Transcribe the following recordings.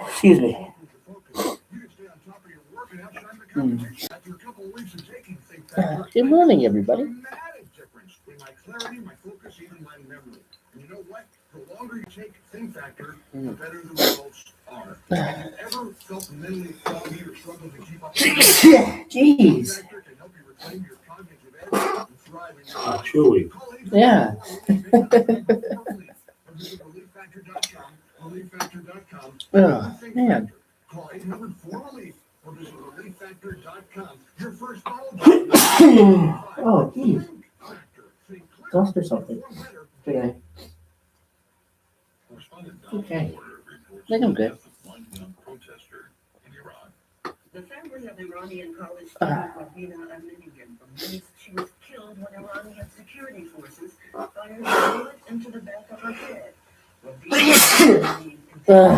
Excuse me. Good morning, everybody. You know what? The longer you take Think Factor, the better the results are. Have you ever felt mentally foggy or struggled to keep up? Jeez. Think Factor can help you reclaim your cognitive edge and thrive in your life. Chewy. Yeah. Visit ReliefFactor.com. ReliefFactor.com. Oh, man. Call 800-4RELIEF or visit ReliefFactor.com. Your first bottle. Oh, geez. Lost or something today. Okay. I think I'm good. The family of Iranian college student Rabina Aminian believes she was killed when Iranian security forces fired a bullet into the back of her head. Okay.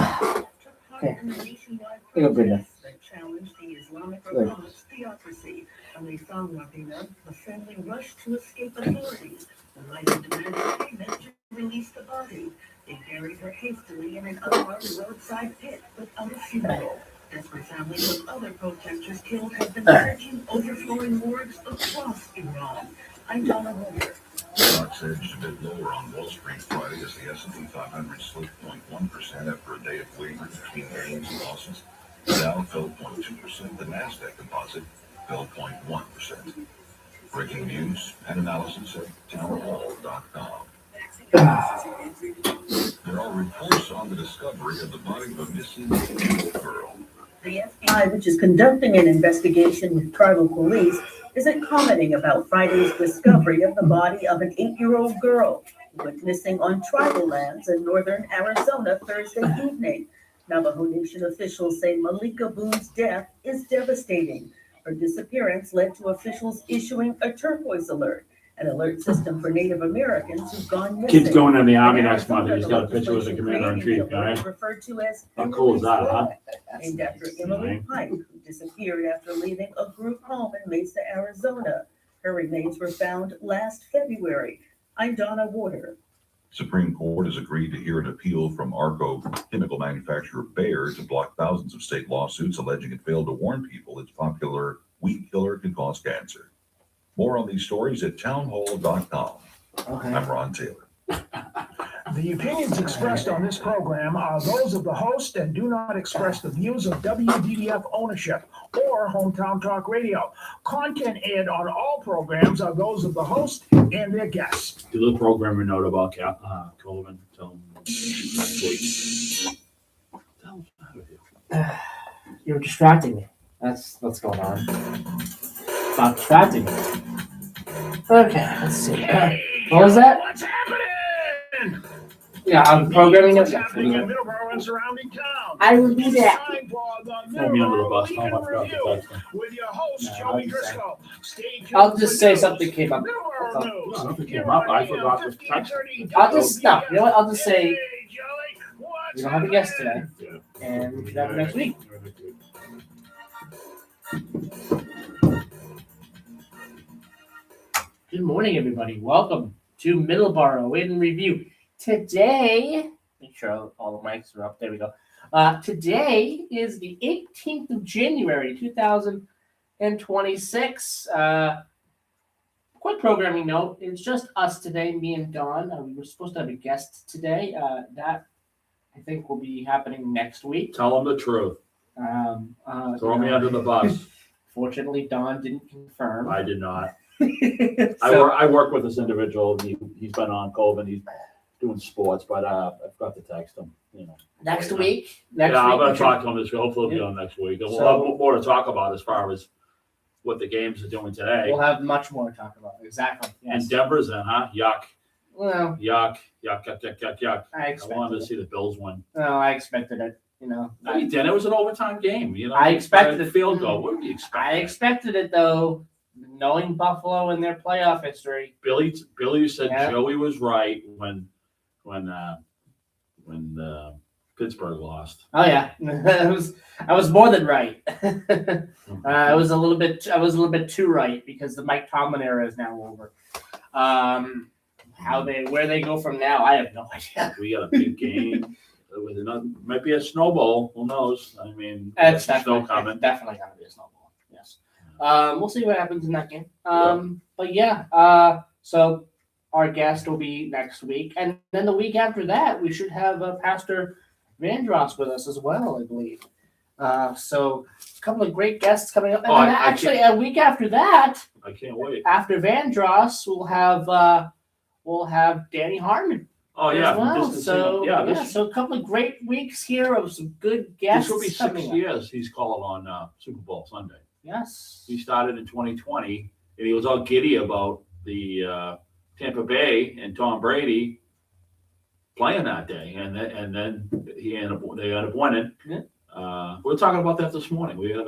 I got good now. That challenged the Islamic Republic's theocracy. When they found Rabina, the family rushed to escape authorities. The lighter demanded payment to release the body. They buried her hastily in an unmarked roadside pit without a funeral. Desperate families of other protesters killed have been searching overflowing morgues across Iran. I'm Donna Wilder. Stocks edged a bit lower on Wall Street Friday as the S&P 500 slipped 0.1% after a day of wavering between gains and losses. The Dow fell 0.2%. The Nasdaq Composite fell 0.1%. Breaking news and analysis at townhall.com. There are reports on the discovery of the body of a missing little girl. The FBI, which is conducting an investigation with tribal police, isn't commenting about Friday's discovery of the body of an 8-year-old girl who went missing on tribal lands in northern Arizona Thursday evening. Navajo Nation officials say Malika Boone's death is devastating. Her disappearance led to officials issuing a turquoise alert, an alert system for Native Americans who've gone missing. Kid's going in the Army next month. He's got a picture with the commander-in-chief guy. Referred to as How cool is that, huh? Named after Emily Pike, who disappeared after leaving a group home in Mesa, Arizona. Her remains were found last February. I'm Donna Warder. Supreme Court has agreed to hear an appeal from Arco chemical manufacturer Bayer to block thousands of state lawsuits alleging it failed to warn people its popular weed killer could cause cancer. More on these stories at townhall.com. Okay. I'm Ron Taylor. The opinions expressed on this program are those of the host and do not express the views of WDDF ownership or Hometown Talk Radio. Content aired on all programs are those of the host and their guests. Do the programmer note about Colvin. Tell him next week. You're distracting me. That's what's going on. Stop distracting me. Okay, let's see. What was that? What's happening? Yeah, I'm programming What's it. happening in Middleboro and surrounding towns? I will do that. Time for the Throw me under the Middleboro bus. Week Oh, in I forgot to Review text him. with your host, No, Joey I'll just say- Driscoll. Stay tuned I'll for just say news. something came up. Middleboro That's News. all. Nothing Here came up. I on forgot to text. 1530 I'll just stop. You know what? I'll just say Hey, Joey, what's we don't have a guest happening? today, and we should have it next week. Good morning, everybody. Welcome to Middleboro in Review. Today, make sure all the mics are up. There we go. Today is the 18th of January, 2026. Quick programming note, it's just us today, me and Dawn. We were supposed to have a guest today. That, I think, will be happening next week. Tell him the truth. Throw me under the bus. Fortunately, Dawn didn't confirm. I did not. So- I work with this individual. He's been on Colvin. He's doing sports, but I forgot to text him. You know. Next week. Next I'm week. going to talk to him this week. Hopefully, he'll be on next week. And we'll So- have more to talk about as far as what the games are doing today. We'll have much more to talk about. Exactly. Yes. And Denver's in, huh? Yuck. Well, Yuck. Yuck. Yuck. Yuck. Yuck. Yuck. I I expected wanted to it. see the Bills win. No, I expected it. You know. No, you didn't. It was an overtime game. You know, I expected a it. field goal. What did you expect? I expected it though, knowing Buffalo and their playoff history. Billy said Yeah. Joey was right when Pittsburgh lost. Oh yeah, I was more than right. I was a little bit too right because the Mike Tomlin era is now over. where they go from now, I have no idea. We got a big game with another, might be a snowball. Who knows? I mean, It's there's snow definitely, coming. it's definitely gonna be a snowball. Yes. We'll see what happens in that game. But yeah. So our guest will be next week, and then the week after that, we should have Pastor Vandross with us as well, I believe. So a couple of great guests coming up, and then actually a week after that, I can't wait. after Vandross, we'll have Danny Harmon. Oh yeah, as well. just to So see him. so a couple of great weeks here of some good guests. This will be 6 coming up. years he's calling on Super Bowl Sunday. Yes. He started in 2020, and he was all giddy about the Tampa Bay and Tom Brady playing that day, and then they ended up winning. Yeah. We were talking about that this morning. We had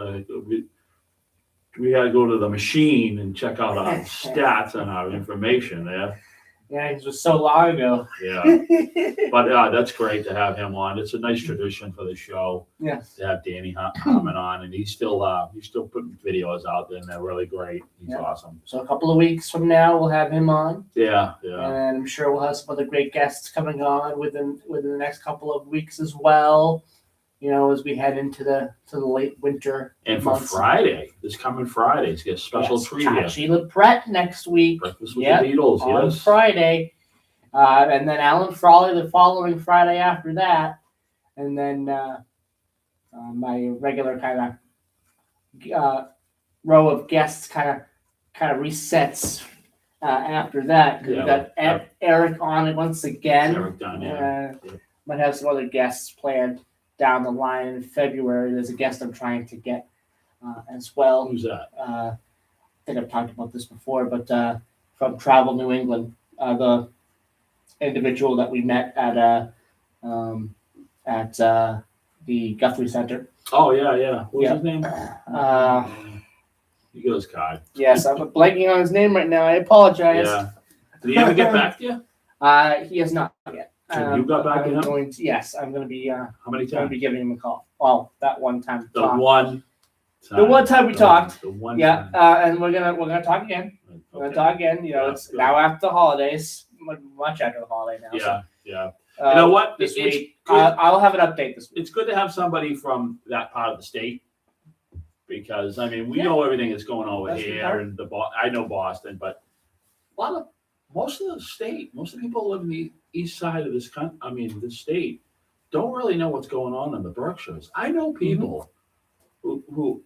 to go to the machine and check out our stats and our information there. Yeah, it was so long ago. Yeah, but that's great to have him on. It's a nice tradition for the show. Yes. To have Danny Harmon on, and he's still putting videos out there, and they're really great. He's awesome. So a couple of weeks from now, we'll have him on. Yeah. And I'm sure we'll have some other great guests coming on within the next couple of weeks as well. You know, as we head into the late winter And for months. this coming Friday, it's got a special treat here. Sheila Brett next week. Breakfast with Yep, the Beatles, on yes. Friday. And then Alan Frawley the following Friday after that. And then my regular kind of row of guests kind of resets after that. 'Cause we got Eric on it once again. Eric Dunn, yeah. Might have some other guests planned down the line in February. There's a guest I'm trying to get as well. Who's that? I think I've talked about this before, but from Travel New England, the individual that we met at the Guthrie Center. Oh yeah. What's his name? You got his card. Yes, I'm blanking on his name right now. I apologize. Yeah. Did he ever get back to you? He has not yet. So you got back to him? Yes, I'm going to be. How many I'm going to times? be giving him a call. Well, that one time. The one time we talked. The one Yeah, time. and we're gonna talk again. We're gonna Okay. talk again. You know, Yeah, it's good. now after the holidays, much after the holiday now. Yeah. So, You know what? This It's week, good. I'll have an update this week. It's good to have somebody from that part of the state, because I mean we Yeah. know everything that's going on over That's here, right. and I know Boston, but most of the state, most of the people who live in the east side of this country, this state, don't really know what's going on in the Berkshires. I know people who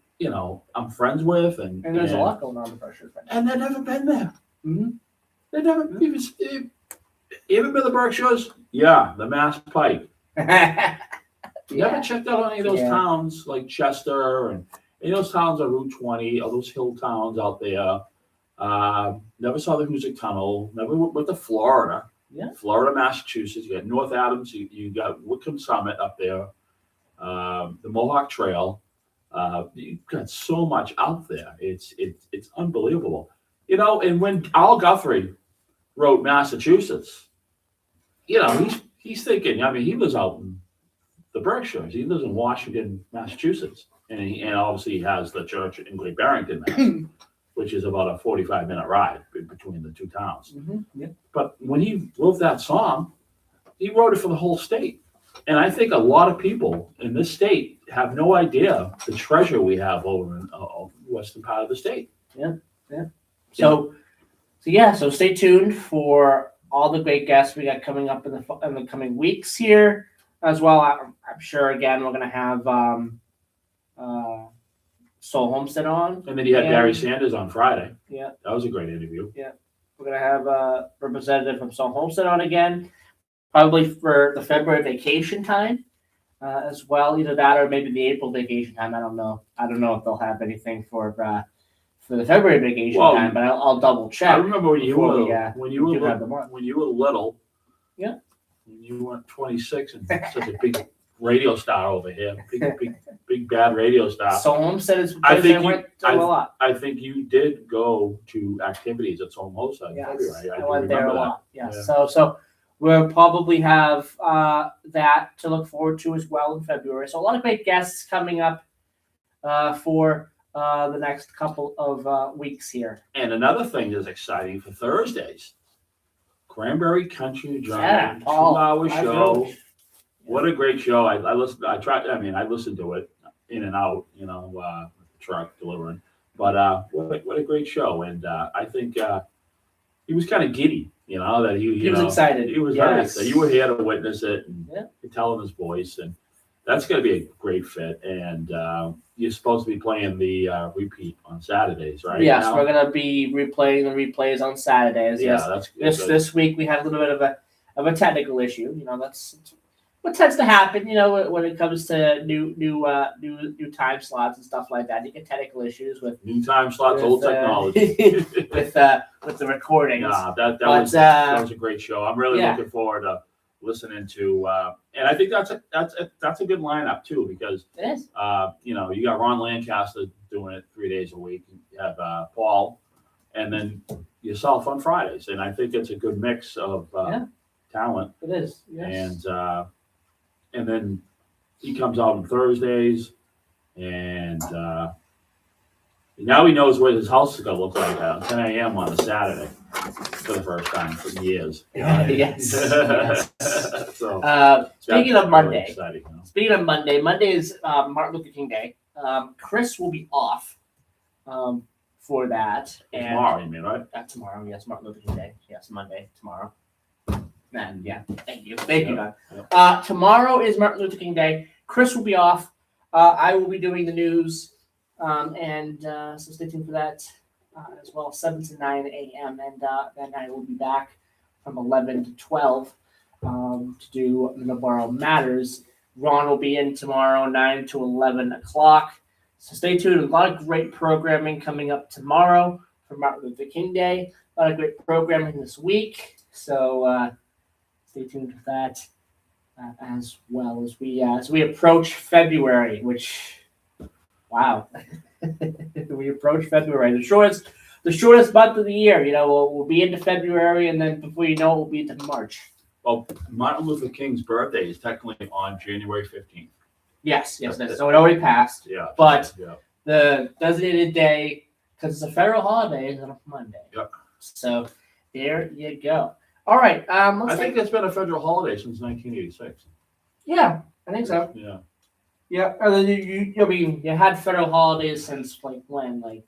I'm friends with, and And there's a lot going on in the pressure. and they've never been there. Mhm. They never even been the Berkshires. Yeah, the Mass Pike. Never checked out any of those Yeah. towns like Chester and any of those towns on Route 20, all those hill towns out there. Never saw the Hoosick Tunnel. Never went to Florida. Yeah. Florida, Massachusetts. You got North Adams. You got Wickham Summit up there. The Mohawk Trail. You've got so much out there. It's unbelievable. And when Al Guthrie wrote Massachusetts, he's thinking. He lives out in the Berkshires. He lives in Washington, Massachusetts, and obviously he has the church in Great Barrington, Mass, which is about a 45-minute ride between the two towns. Yeah. But when he wrote that song, he wrote it for the whole state. And I think a lot of people in this state have no idea the treasure we have over in the western part of the state. So stay tuned for all the great guests we got coming up in the coming weeks here as well. I'm sure again we're gonna have Soul Homestead on. And then you had And- Barry Sanders on Friday. Yeah. That was a great interview. We're gonna have a representative from Soul Homestead on again, probably for the February vacation time as well. Either that or maybe the April vacation time. I don't know. I don't know if they'll have anything for the February vacation Well, time, but I'll double I check. remember when you before were we, when you do were have them on. when you were little. Yeah. When you weren't 26 and such a big radio star over here, big bad radio star. Soul Homestead is I think I you- went to a lot. I think you did go to activities at Soul Homestead in Yes, February. I do went there a remember that. lot. Yes. Yeah. So we'll probably have that to look forward to as well in February. So a lot of great guests coming up for the next couple of weeks here. And another thing that's exciting for Thursdays, Cranberry Country Journey, Yeah, Paul, 2-hour my show. favorite. What a great show! I listened. I tried. I mean, I listened to it in and out. You know, with the truck delivering. But what a great show! And I think he was kind of giddy. You know that He was excited. He was very Yes. excited. You were here to witness it, and Yeah. you tell him his voice, and that's going to be a great fit. And you're supposed to be playing the repeat on Saturdays, right? Yes, now? we're gonna be replaying the replays on Saturdays. Yeah, Yes, that's good. this week we had a little bit of a technical issue. You know, that's what tends to happen. You know, when it comes to new time slots and stuff like that. You get technical issues with New time slots, old technology. with the recordings. Yeah, that But, was that was a great show. I'm really yeah. looking forward to listening to, and I think that's a good lineup too, because It is. you know, you got Ron Lancaster doing it 3 days a week. You have Paul, and then yourself on Fridays, and I think it's a good mix of talent. It is. Yes. And then he comes out on Thursdays, and now he knows what his house is going to look like at 10 a.m. on a Saturday for the first time for years. Yes. So Speaking that's of Monday, really exciting, you know? Speaking of Monday is Martin Luther King Day. Chris will be off for that. And Tomorrow, you mean, right? tomorrow, yes, Martin Luther King Day. Yes, Monday, tomorrow. And yeah, thank you, Don. Yep. Tomorrow is Martin Luther King Day. Chris will be off. I will be doing the news, and so stay tuned for that as well, 7 to 9 a.m. And then I will be back from 11 to 12 to do Middleboro Matters. Ron will be in tomorrow, 9 to 11 o'clock. So stay tuned. A lot of great programming coming up tomorrow for Martin Luther King Day. A lot of great programming this week. So stay tuned for that as well as we approach February, which, wow, we approach February, the shortest month of the year. You know, we'll be into February, and then before you know it, we'll be into March. Well, Martin Luther King's birthday is technically on January 15th. Yes. So it already passed. Yeah. But yeah. the designated day, because it's a federal holiday, is on a Monday. Yep. So there you go. All right. I think it's been a federal holiday since 1986. Yeah, I think so. Yeah. Yeah. I mean, you had federal holidays since like when? Like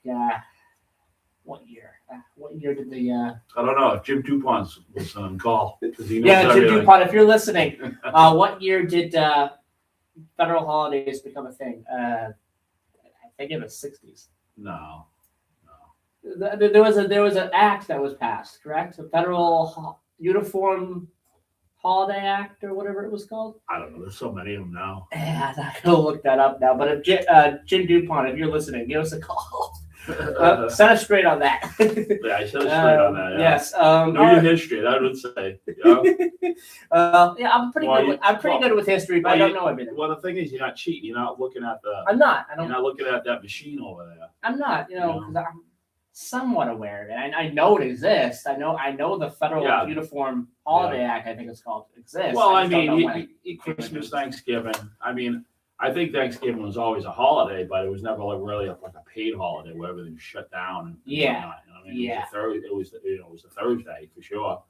what year? What year did the? I don't know if Jim Dupont was on call because he knows Yeah, Jim everything. Dupont. If you're listening, what year did federal holidays become a thing? I think in the 60s. No. There was an act that was passed, correct? The Federal Uniform Holiday Act or whatever it was called. I don't know. There's so many of them now. Yeah, I'm gonna look that up now. But if Jim Dupont, if you're listening, give us a call. Set us straight on that. Yeah, I said it straight on that. Yeah. Yes. Know your history. I would say. Yeah. Yeah, I'm pretty Well, good. I'm pretty good with history, but I don't know everything. Well, the thing is, you're not cheating. You're not looking at the. I'm not. You're not looking at that machine over there. I'm not. You know, 'cause I'm somewhat aware of it. I know it exists. I know the Federal Uniform Holiday Act, I think it's called, exists. Well, I just don't know mean, when. Christmas, Thanksgiving. I mean, I think Thanksgiving was always a holiday, but it was never really like a paid holiday where everything shut down. And Yeah. whatnot, you know what I mean? It was a Thursday for sure.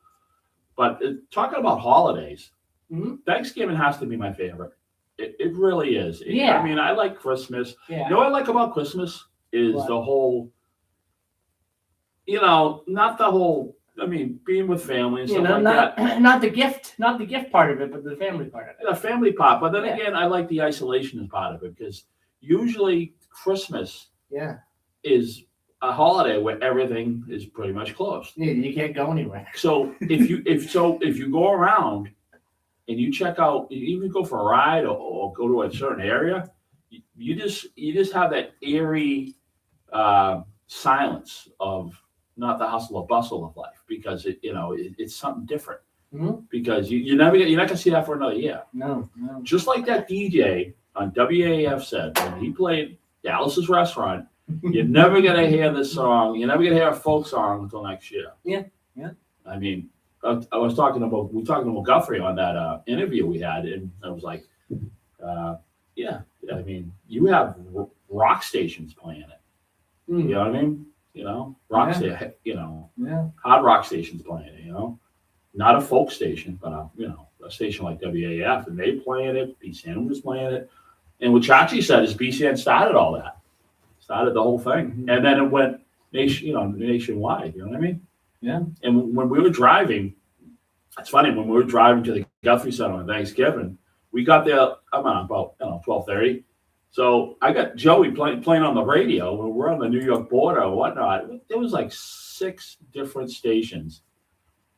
But talking about holidays, Mhm. Thanksgiving has to be my favorite. It really is. Yeah. I mean, I like Christmas. Yeah. You know what I like about Christmas is What? the whole, not the whole, I mean, being with family and You stuff know, like that. not the gift part of it, but the family part of it. The family part, but then Yeah. again, I like the isolation part of it because usually Christmas Yeah. is a holiday where everything is pretty much closed. Yeah, you can't go anywhere. So if you go around and you check out, you even go for a ride or go to a certain area, you just have that eerie silence of not the hustle or bustle of life because it's something different. Mhm. Because you're not gonna see that for another year. No. Just like that DJ on WAF said when he played Dallas's Restaurant, you're never gonna hear this song. You're never gonna hear a folk song until next year. Yeah. I mean, we were talking about Guthrie on that interview we had, and I was like, yeah. I mean, you have rock stations playing it. You know what I mean? Rock Yeah. sta- Yeah. hard rock stations playing it. not a folk station, but a station like WAF, and they playing it. BCN was playing it, and what Chachi said is BCN started all that, started the whole thing, and then it went nationwide. You know what I mean? Yeah. And when we were driving, it's funny when we were driving to the Guthrie Center on Thanksgiving, we got there about 12:30. So I got Joey playing on the radio when we're on the New York border or whatnot. There was like 6 different stations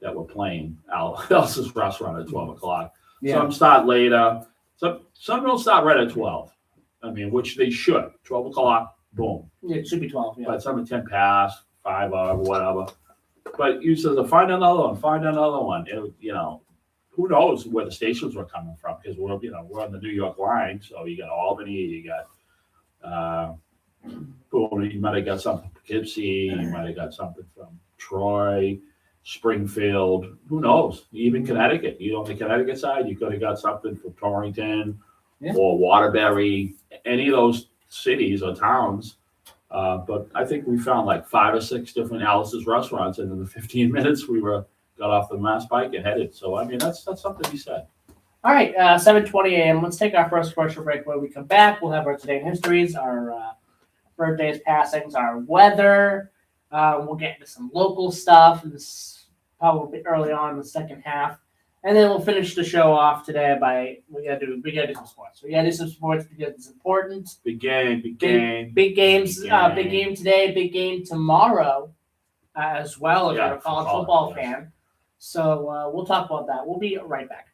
that were playing Elsa's Restaurant at 12 o'clock. Yeah. Some start later. Some don't start right at 12. I mean, which they should. 12 o'clock, boom. Yeah, it should be 12. Yeah. But some at 10 past, 5 or whatever. But you said, find another one. Who knows where the stations were coming from? Because we're on the New York line, so you got Albany, you got boom, you might have got something from Poughkeepsie, you might have got something from Troy, Springfield. Who knows? Even Connecticut. On the Connecticut side, you could have got something from Torrington or Waterbury, any of those cities or towns. But I think we found like 5 or 6 different Alice's restaurants, and in the 15 minutes we got off the Mass Pike and headed. So I mean, that's something he said. All right, 7:20 a.m. Let's take our first commercial break. When we come back, we'll have our today in histories, our birthdays, passings, our weather. We'll get into some local stuff, and this probably early on in the second half, and then we'll finish the show off today by we gotta do some sports. We gotta do some sports because it's important. Big game. Big games. Big game today. Big game tomorrow, as well if you're a college football fan. So we'll talk about that. We'll be right back.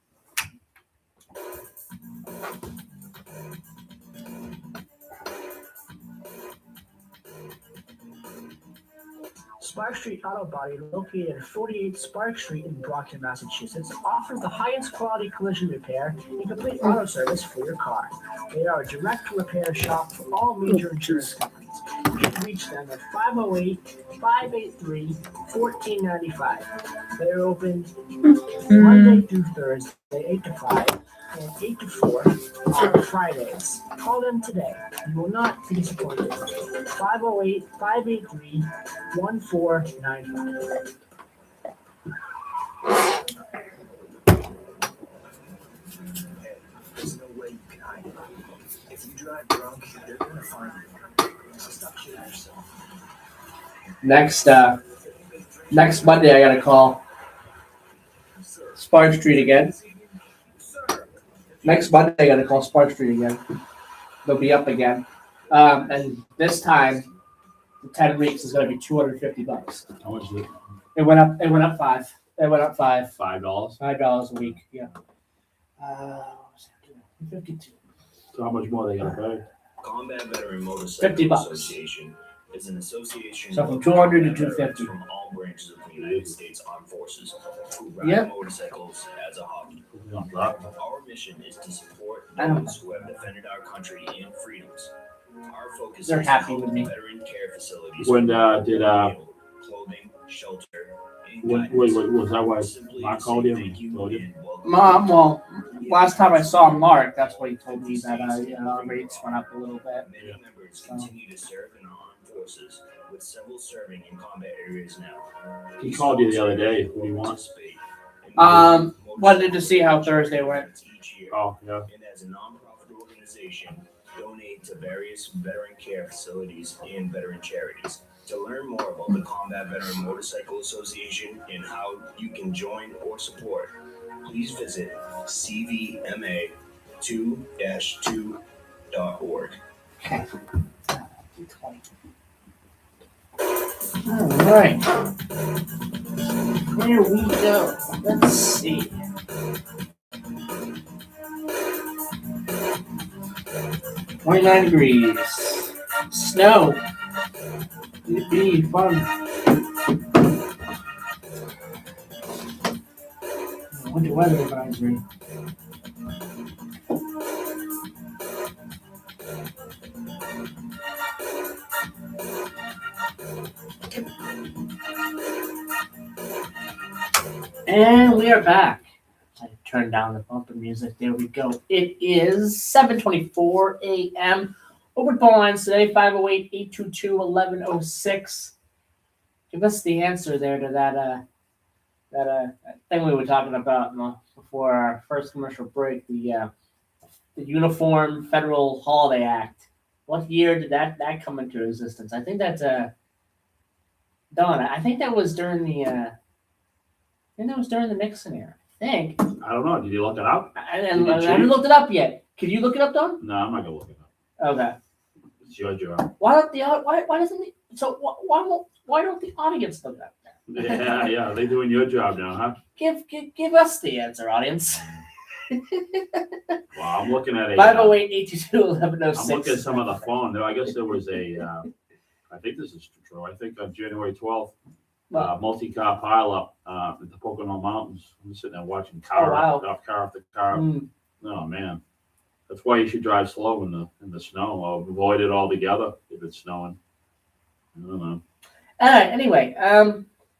Spark Street Auto Body, located at 48 Spark Street in Brockton, Massachusetts, offers the highest quality collision repair and complete auto service for your car. They are a direct repair shop for all major insurance companies. You can reach them at 508-583-1495. They are open Monday through Thursday, 8 to 5, and 8 to 4 on Fridays. Call them today. You will not be disappointed. 508-583-1495. There's no way you can hide it. If you drive drunk, they're gonna find you. Stop shooting yourself. Next Monday, I gotta call Spark Street again. Next Monday, I gotta call Spark Street again. They'll be up again, and this time, the 10 weeks is gonna be $250. How much is it? It went up 5. It went up $5. $5. $5 a week. Yeah. 52. So how much more they gotta pay? Combat Veteran Motorcycle $50. Association is an association So from of 200 to veterans 250. from all branches of the United States Armed Forces who ride Yep. motorcycles as a hobby. Not that. Our mission is to support I don't those who have defended our country and freedoms. Our focus They're is happy to help with me. veteran care facilities When provide did meal, clothing, shelter, and wait, guidance. was that why Simply Mark to called say you? thank you Told you? and welcome. Well, last time I saw Mark, that's what he told me that our rates went up a little bit. Many members continue to serve in the armed forces, with several serving in combat areas now. He called you the other day. What do you want? Wanted to see how Thursday went. Each year. Oh, yeah. And as a nonprofit organization, donate to various veteran care facilities and veteran charities. To learn more about the Combat Veteran Motorcycle Association and how you can join or support, please visit cvma2-2.org. All right. Here we go. Let's see. $29 degrees. Snow. It'd be fun. Winter weather advisory. And we are back. I turned down the bumper music. There we go. It is 7:24 a.m. Open phone lines today, 508-822-1106. Give us the answer there to that thing we were talking about before our first commercial break, the Uniform Federal Holiday Act. What year did that come into existence? I think that's Don. I think that was during the Nixon era. I think. I don't know. Did you look it up? I haven't looked it up yet. Can you look it up, Don? No, I'm not gonna look it up. Okay. It's your job. Why doesn't the so why don't the audience look it up? Yeah. They're doing your job now, huh? Give us the answer, audience. Well, I'm looking at a. 508-822-1106. I'm looking at some of the phone. I guess there was a. I think this is true. I think on January 12th, multi-car pileup at the Pocono Mountains. I'm sitting there watching car after car. Oh man, that's why you should drive slow in the snow or avoid it altogether if it's snowing. I don't know. All right. Anyway,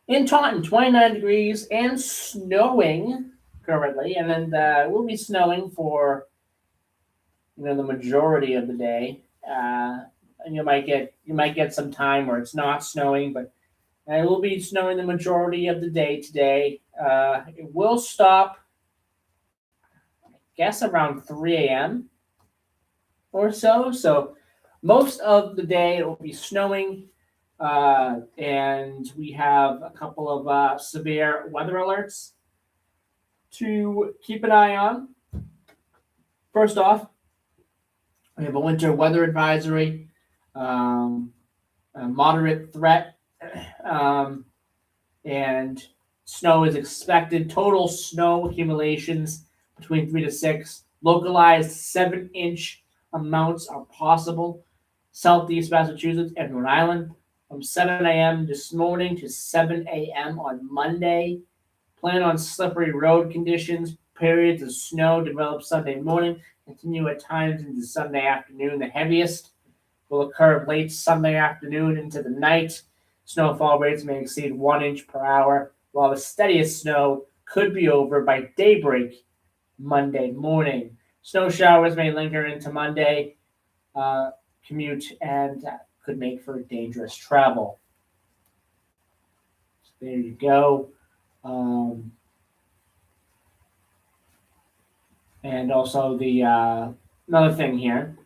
in Taunton, 29 degrees and snowing currently, and then will be snowing for the majority of the day. And you might get some time where it's not snowing, but it will be snowing the majority of the day today. It will stop, I guess, around 3 a.m. or so. So most of the day it will be snowing, and we have a couple of severe weather alerts to keep an eye on. First off, we have a winter weather advisory, a moderate threat, and snow is expected. Total snow accumulations between 3 to 6. Localized 7-inch amounts are possible. Southeast Massachusetts and Rhode Island from 7 a.m. this morning to 7 a.m. on Monday. Plan on slippery road conditions. Periods of snow develop Sunday morning, continue at times into Sunday afternoon. The heaviest will occur late Sunday afternoon into the night. Snowfall rates may exceed 1 inch per hour, while the steadiest snow could be over by daybreak Monday morning. Snow showers may linger into Monday commute and could make for dangerous travel. So there you go. And also the another thing here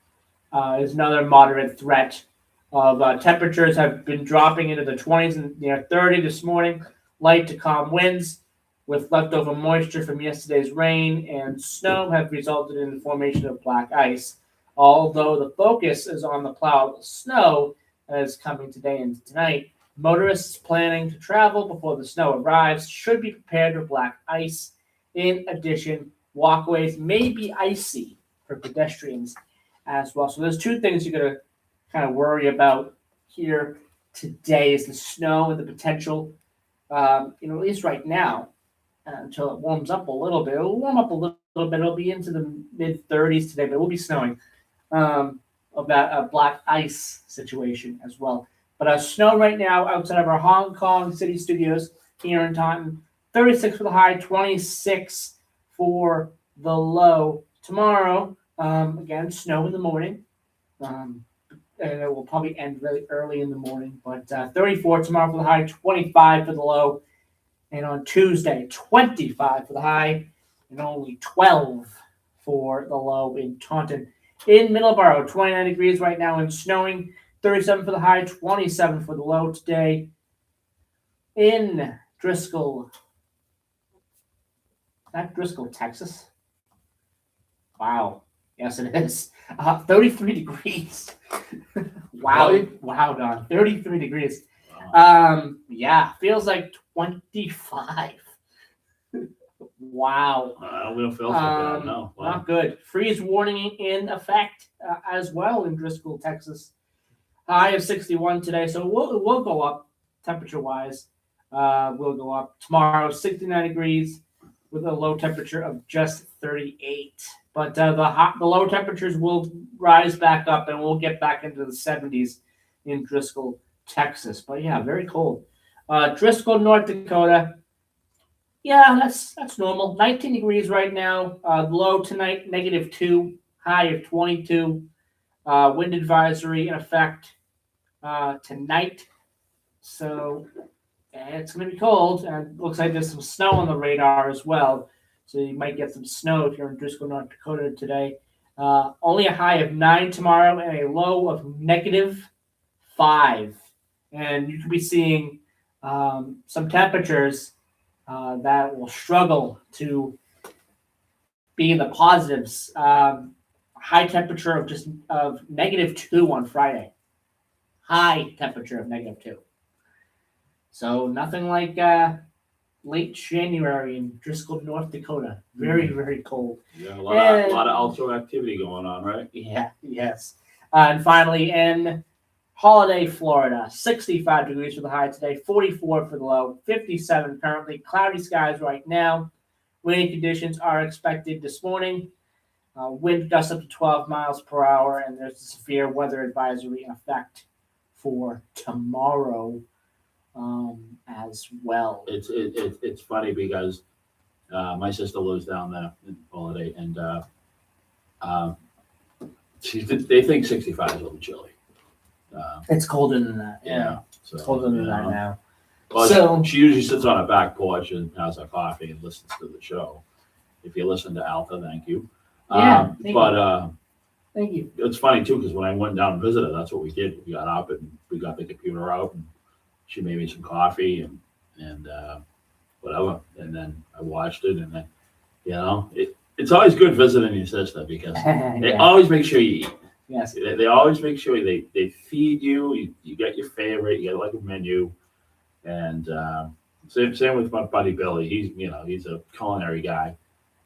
is another moderate threat of temperatures have been dropping into the 20s and near 30 this morning. Light to calm winds with leftover moisture from yesterday's rain and snow have resulted in the formation of black ice. Although the focus is on the plowable snow that is coming today and tonight, motorists planning to travel before the snow arrives should be prepared for black ice. In addition, walkways may be icy for pedestrians as well. So there's two things you're going to kind of worry about here today is the snow and the potential, at least right now, until it warms up a little bit. It will warm up a little bit. It'll be into the mid-30s today, but it will be snowing of that black ice situation as well. But snow right now outside of our Hong Kong City studios here in Taunton, 36 for the high, 26 for the low. Tomorrow, again, snow in the morning. And it will probably end really early in the morning. But 34 tomorrow for the high, 25 for the low. And on Tuesday, 25 for the high and only 12 for the low in Taunton. In Middleboro, 29 degrees right now and snowing. 37 for the high, 27 for the low today. In Driscoll, not Driscoll, Texas. Wow. Yes, it is. 33 degrees. Wow. Really? Wow, Don. 33 degrees. Wow. Yeah, feels like 25. Wow. I don't feel so bad. No. Wow. Not good. Freeze warning in effect as well in Driscoll, Texas. High of 61 today, so we'll go up temperature-wise. We'll go up tomorrow, 69 degrees with a low temperature of just 38. But the low temperatures will rise back up, and we'll get back into the 70s in Driscoll, Texas. But yeah, very cold. Driscoll, North Dakota. Yeah, that's normal. 19 degrees right now. Low tonight, -2. High of 22. Wind advisory in effect tonight. So and it's going to be cold. And it looks like there's some snow on the radar as well. So you might get some snow if you're in Driscoll, North Dakota today. Only a high of 9 tomorrow and a low of -5. And you could be seeing some temperatures that will struggle to be in the positives. High temperature of -2 on Friday. High temperature of -2. So nothing like late January in Driscoll, North Dakota. Very, very cold. Yeah, a lot of outdoor activity going on, right? Yeah, yes. And finally, in Holiday, Florida, 65 degrees for the high today, 44 for the low, 57 currently. Cloudy skies right now. Windy conditions are expected this morning. Wind gusts up to 12 miles per hour, and there's a severe weather advisory in effect for tomorrow as well. It's funny because my sister lives down there in Holiday, and they think 65 is a little chilly. It's colder than that. Yeah, So, it's colder than you that know. now. Well, So- she usually sits on her back porch and has her coffee and listens to the show. If you listen to Alpha, thank you. Yeah, thank but Thank you. it's funny too because when I went down and visited, that's what we did. We got up and we got the computer out, and she made me some coffee and whatever, and then I watched it, and then it's always good visiting your sister because they Yeah. always make sure you eat. Yes. They always make sure they feed you. You get your favorite. You get like a menu, and same with my buddy Billy. He's a culinary guy,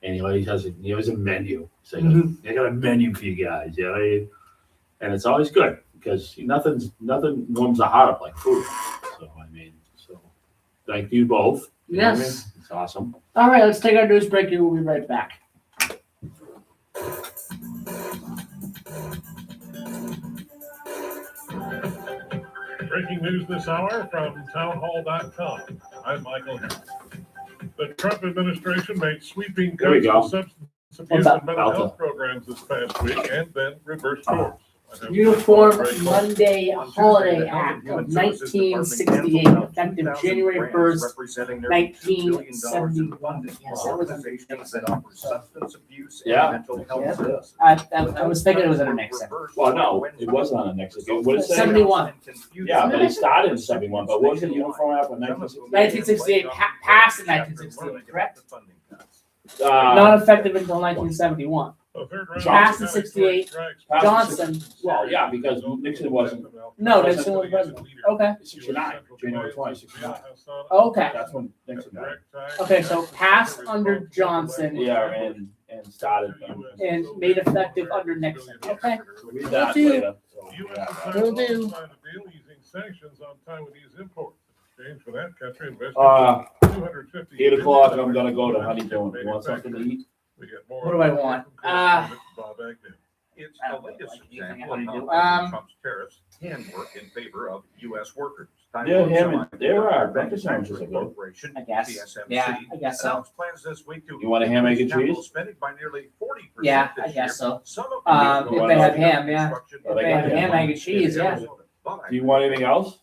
and he always has a menu. So I got a menu for you guys, and it's always good because nothing warms the heart up like food. So thank you both. You know what I mean? Yes. It's awesome. All right, let's take our news break and we'll be right back. Breaking news this hour from townhall.com. I'm Michael Harris. The Trump administration made sweeping There we cuts go. to substance abuse up? and mental Alpha. health programs this past week and then reversed course. I have Uniform break- Monday Holiday Act of 1968, effective January 1st, 1971. Yes, that was a big thing. Substance abuse Yeah. and mental health Yeah. services. I was thinking it was under Nixon. Well, no, it wasn't on the next. What is it? 71. Yeah, but it started in 71. But what was the Uniform Act of 1968? 1968, passed in 1968, correct? Uh, Not effective until 1971. A third round Passed in of 68. strikes. Johnson. Well, yeah, because Nixon wasn't. No, Nixon was president. Okay. 69, January 20, 69. Okay. That's when Nixon died. Okay, so passed under Johnson Yeah, and started. and made effective under Nixon. Okay. Read that Will do. later. So, U.S. yeah. has Will do. signed a deal easing sanctions on Taiwanese imports. In exchange for that, country invested $250 8 o'clock, I'm billion gonna go to Honeydew. You want something to eat? We get more What do I want? Bob Agnew. It's I the don't latest like anything example I of wanna how do. President Trump's tariffs can work in favor of U.S. workers. Yeah, there are breakfast sandwiches are good. Corporation, I guess. TSMC, Yeah, I guess so. announced plans this week to You want a ham, egg, and increase capital cheese? spending by nearly 40% Yeah, this I year. if Some of if they have ham, yeah. construction If they have ham, egg, and cheese, yeah. Do you want anything else?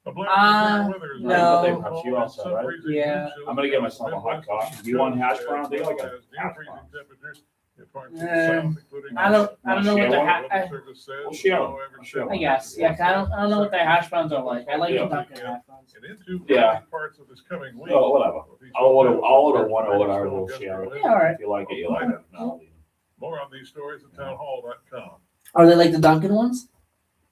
A blend of severe weather is no. making Perhaps you snowfall also, and right? sun-freezing Yeah. wind chills I'm gonna get in myself a hot Midwest coffee. and Do you want hash East browns? They as like well a as hash near-freezing browns. temperatures in parts of the south, including I don't know what the Weather Service says We'll share 'em. no average I'll share 'em. I guess. Yeah, 'cause I don't know what the hash browns are like. I like Yeah. the Dunkin' hash browns. And into Yeah. early parts of this coming week. Well, whatever. I'll order one order. I will share it. Yeah, all right. If you like it, you like it. No. More on these stories at townhall.com. Are they like the Dunkin' ones?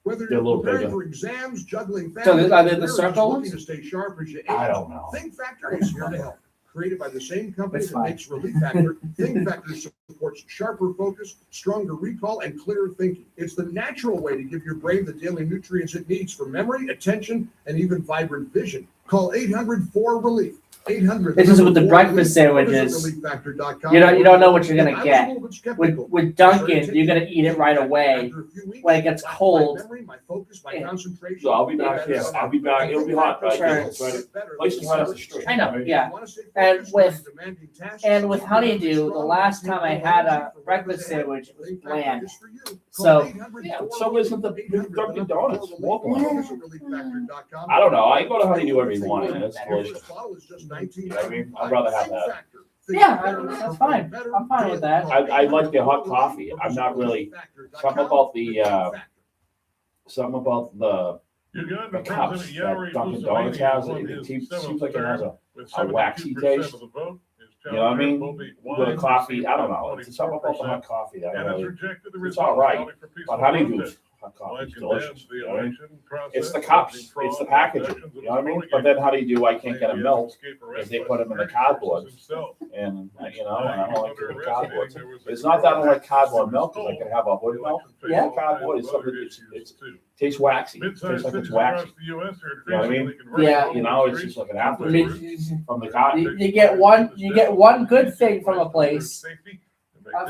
Whether They're a you're little preparing bigger. for exams, juggling So family, are they the or just circle looking ones? to stay sharp as you age, I don't know. Think Factor is here to help. Created by the same company That's that fine. makes Relief Factor, Think Factor supports sharper focus, stronger recall, and clearer thinking. It's the natural way to give your brain the daily nutrients it needs for memory, attention, and even vibrant vision. Call 800-4RELIEF. 800. This is with the breakfast sandwiches. You don't know what you're gonna get. With Dunkin', you're gonna eat it right away. When it gets cold. Yeah. So I'll be back here. I'll be back. It'll be hot, right? Sure. It's right. Place is right up the street. I know, yeah. And with Honeydew, the last time I had a breakfast sandwich, it was bland. So, So isn't the Dunkin' Donuts. Walk on. Yeah. I don't know. I go to Honeydew every you want it, and it's Better. delicious. First bottle is just You know what I mean? I'd rather have that. Yeah, that's fine. I'm fine with that. I like the hot coffee. I'm not really, something about the You got the the cups President that Yoweri Dunkin' Donuts has, seems like it has a waxy taste. You know what I mean? With the coffee, I don't know. It's something about the hot coffee that I really, it's all right. But Honeydew's hot coffee is delicious. You know what I mean? It's the cups, it's the packaging. You know what I mean? But then Honeydew, I can't get them milk because they put them in the cardboard. And, you know, and I don't like the cardboard. It's not that I don't like cardboard milk, because I can have a hood milk. Yeah. Cardboard is something, it's tastes waxy. It tastes like it's waxy. You know what I mean? Yeah. You know, it's just like an I aftertaste mean, from the cotton. you get one good thing from a place,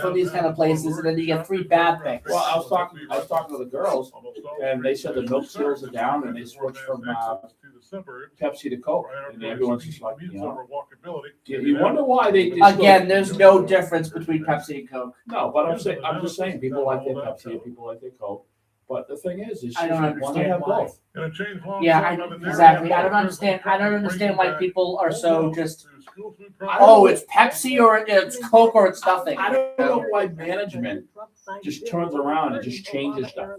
from these kind of places, and then you get 3 bad things. Well, I was talking to the girls, and they said the milk sales are down, and they switched from Pepsi to Coke, and everyone's just like, you know, you wonder why they just Again, there's no difference between Pepsi and Coke. No, but I'm just saying, people like their Pepsi, people like their Coke. But the thing is I don't why not understand have why. both? Yeah, exactly. I don't understand why people are so just, oh, it's Pepsi or it's Coke or it's nothing. I don't know why management just turns around and just changes stuff.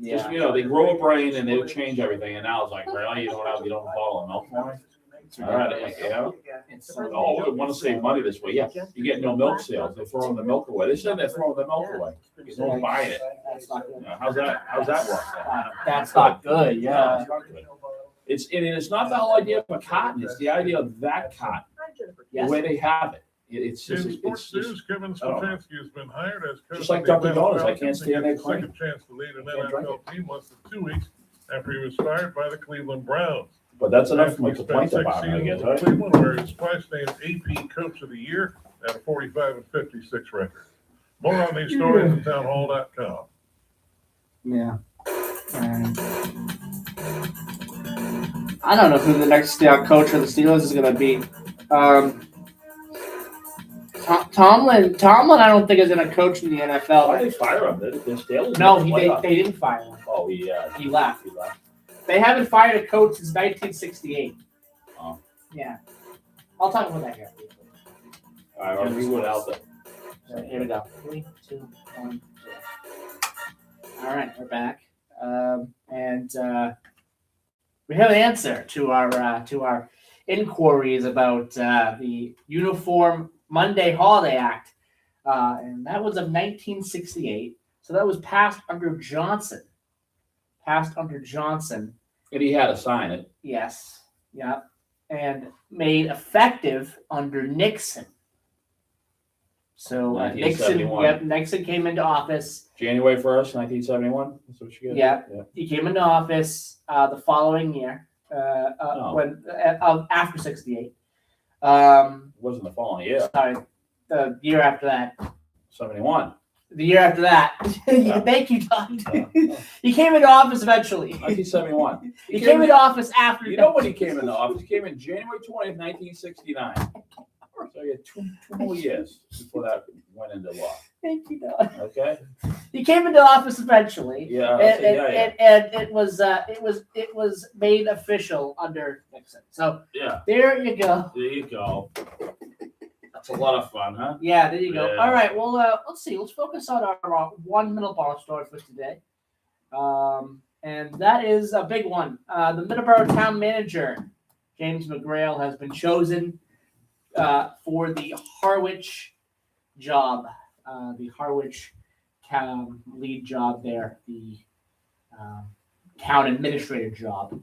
Just, you know, they grow a brain and they'll change everything, and now it's like, really, you don't follow milk for me? All right, you know? Oh, we want to save money this way. Yeah, you get no milk sales. They're throwing the milk away. They said they're throwing the milk away. No one's buying it. That's not good. You know, how's that work? That's not good, No, yeah. it's not good. It's not the whole idea of a cotton. It's the idea of that cotton, the Yes. way they have it. It's In just, sports news, Kevin Stefanski has been hired as coach. Just like of the Dunkin' Atlanta Donuts, I can't Falcons. stand He their gets a claim. second chance to lead an Can't drink NFL team less than 2 weeks after he was fired by the Cleveland Browns. But that's enough for my He spent complaint 6 department, I seasons guess, in right? Cleveland, where he was twice named AP Coach of the Year at a 45-56 record. More on these stories at townhall.com. Yeah. I don't know who the next coach for the Steelers is going to be. Tomlin, I don't think is going to coach in the NFL. Why did they fire him? They're Steelers. No, they didn't fire him. Oh, He left. They haven't fired a coach since 1968. Oh. Yeah. I'll talk about that here. All right, we went out there. Here we go. 3, 2, 1, 0. All right, we're back, and we have an answer to our inquiries about the Uniform Monday Holiday Act, and that was of 1968. So that was passed under Johnson. And he had to sign it. Yes. Yeah. And made effective under Nixon. So Nixon 1971. Nixon came into office. January 1st, 1971. That's what you get. Yeah. He came into office the following year, after 68. It wasn't the following year. Sorry, the year after that. 71. The year after that. Thank you, Todd. He came into office eventually. 1971. He came into office after. You know when he came into office? He came in January 20th, 1969. So you had two more years before that went into law. Thank you, Todd. Okay. He came into office eventually. Yeah. And it was made official under Nixon. So Yeah. there you go. There you go. That's a lot of fun, huh? Yeah, there you go. Yeah. All right. Well, let's see. Let's focus on our one middleboro story for today, and that is a big one. The Middleboro town manager, James McGrail, has been chosen for the Harwich job, the Harwich town lead job there, the town administrator job.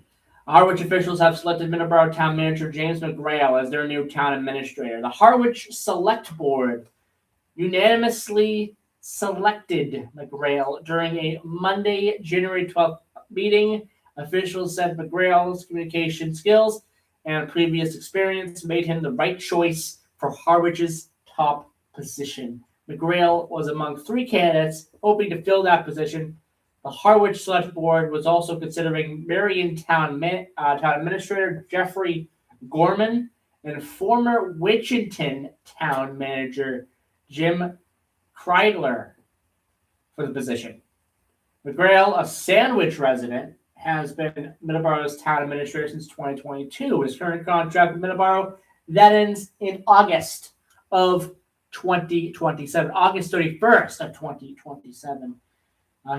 Harwich officials have selected Middleboro town manager James McGrail as their new town administrator. The Harwich Select Board unanimously selected McGrail during a Monday, January 12th meeting. Officials said McGrail's communication skills and previous experience made him the right choice for Harwich's top position. McGrail was among 3 candidates hoping to fill that position. The Harwich Select Board was also considering Marion Town Administrator Jeffrey Gorman and former Winchendon Town Manager Jim Kreidler for the position. McGrail, a Sandwich resident, has been Middleboro's town administrator since 2022. His current contract with Middleboro that ends in August of 2027, August 31st of 2027.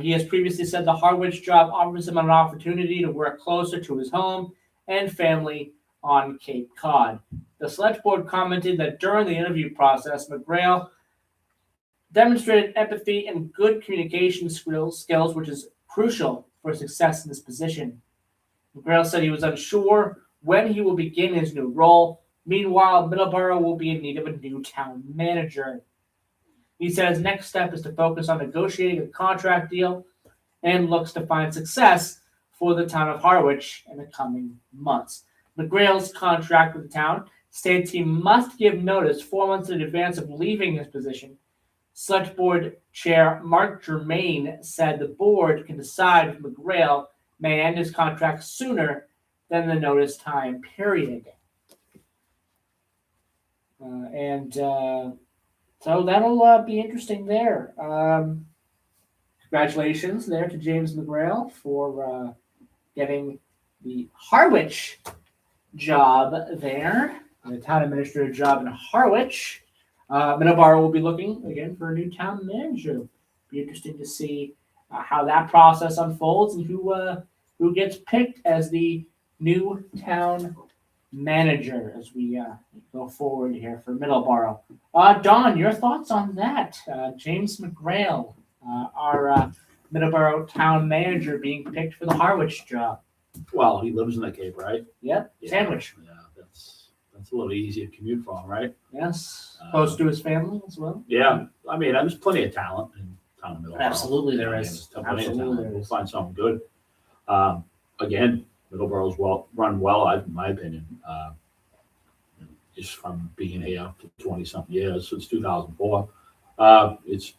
He has previously said the Harwich job offers him an opportunity to work closer to his home and family on Cape Cod. The select board commented that during the interview process, McGrail demonstrated empathy and good communication skills, which is crucial for success in this position. McGrail said he was unsure when he will begin his new role. Meanwhile, Middleboro will be in need of a new town manager. He said his next step is to focus on negotiating a contract deal and looks to find success for the town of Harwich in the coming months. McGrail's contract with the town states he must give notice 4 months in advance of leaving his position. Select Board Chair Mark Germain said the board can decide if McGrail may end his contract sooner than the notice time period. So that'll be interesting there. Congratulations there to James McGrail for getting the Harwich job there, the town administrator job in Harwich. Middleborough will be looking again for a new town manager. Be interesting to see how that process unfolds and who gets picked as the new town manager as we go forward here for Middleborough. Don, your thoughts on that? James McGrail, our Middleborough town manager, being picked for the Harwich job. Well, he lives in the Cape, right? Yep, Yeah. Sandwich. Yeah, that's a little easier to commute for him, right? Yes, close to his family as well. Yeah, I mean, there's plenty of talent in town of Middleborough. Absolutely there Yeah, is. there's plenty of Absolutely talent. there We'll is. find something good. Again, Middleborough's run well, in my opinion. Just from being here for 20-something years, since 2004. It's,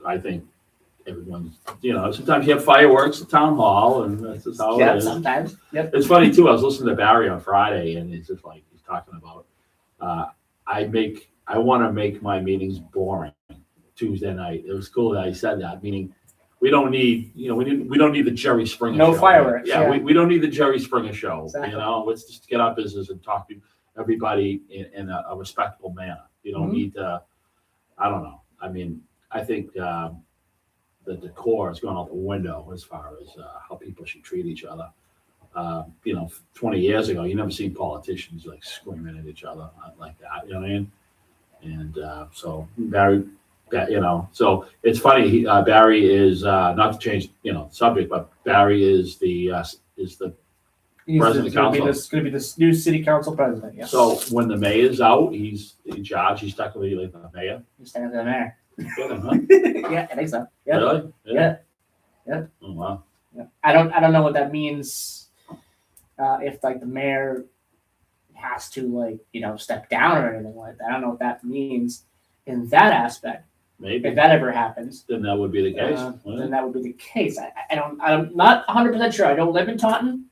I think everyone's, sometimes you have fireworks at town hall, and that's just how it is. Sometimes. Yep. It's funny too. I was listening to Barry on Friday, and it's just like he's talking about. I want to make my meetings boring. Tuesday night. It was cool that I said that. Meaning, we don't need, we don't need the Jerry Springer. No show. fireworks, Yeah, yeah. we don't need the Jerry Springer show. Exactly. Let's just get our business and talk to everybody in a respectful manner. You don't Mhm. need to. I don't know. I mean, I think the decor has gone out the window as far as how people should treat each other. 20 years ago, you never seen politicians like screaming at each other like that. You know what I mean? And so Barry, so it's funny. Barry is not to change, subject, but Barry is the He's President going to council. be the new city council president. Yes. So when the mayor's out, he's in charge. He's technically like the mayor. He's standing the mayor. Good, huh? Yeah, I think so. Yeah. Really? Yeah. Yeah. Oh wow. Yeah. I don't know what that means. If like the mayor has to step down or anything like that. I don't know what that means in that aspect. Maybe. If that ever happens, Then that would be the case. then that would be the case. I'm not 100% sure. I don't live in Taunton.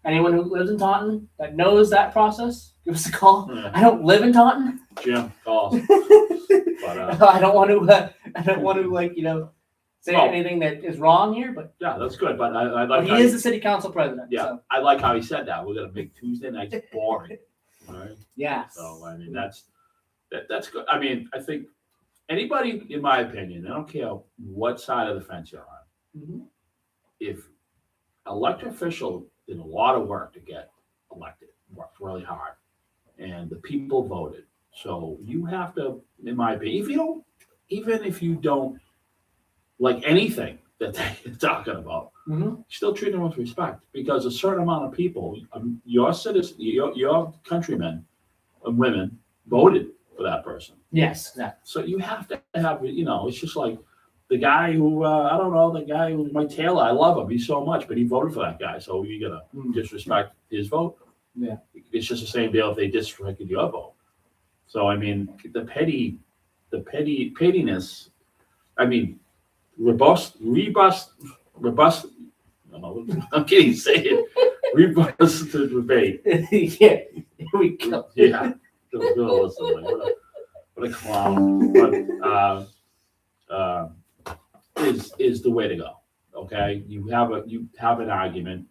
Anyone who lives in Taunton that knows that process, give us a call. Yeah. I don't live in Taunton. Jim, call us. But I don't want to say Well- anything that is wrong here, but yeah, that's good. But I but like he how is the city council president. yeah, So, I like how he said that. We're gonna make Tuesday nights boring. All right. yeah. So I mean that's good. I mean, I think anybody, in my opinion, I don't care what side of the fence you're on, Mhm. if elected official did a lot of work to get elected, worked really hard, and the people voted. So you have to, in my opinion, even if you don't like anything that they're talking about, Mhm. still treat them with respect, because a certain amount of people, your citizens, your countrymen and women voted for that person. Yes, exactly. So you have to have, it's just like the guy who, I don't know, the guy who, Mike Taylor, I love him. He's so much, but he voted for that guy. So you got to Mm. disrespect his vote. Yeah. It's just the same deal if they disrespected your vote. So, I mean, the pettiness, I mean, robust, I can't even say it. Robust to debate. Yeah, here we go. Yeah. Listen, like, what a clown. But is the way to go. Okay, you have an argument,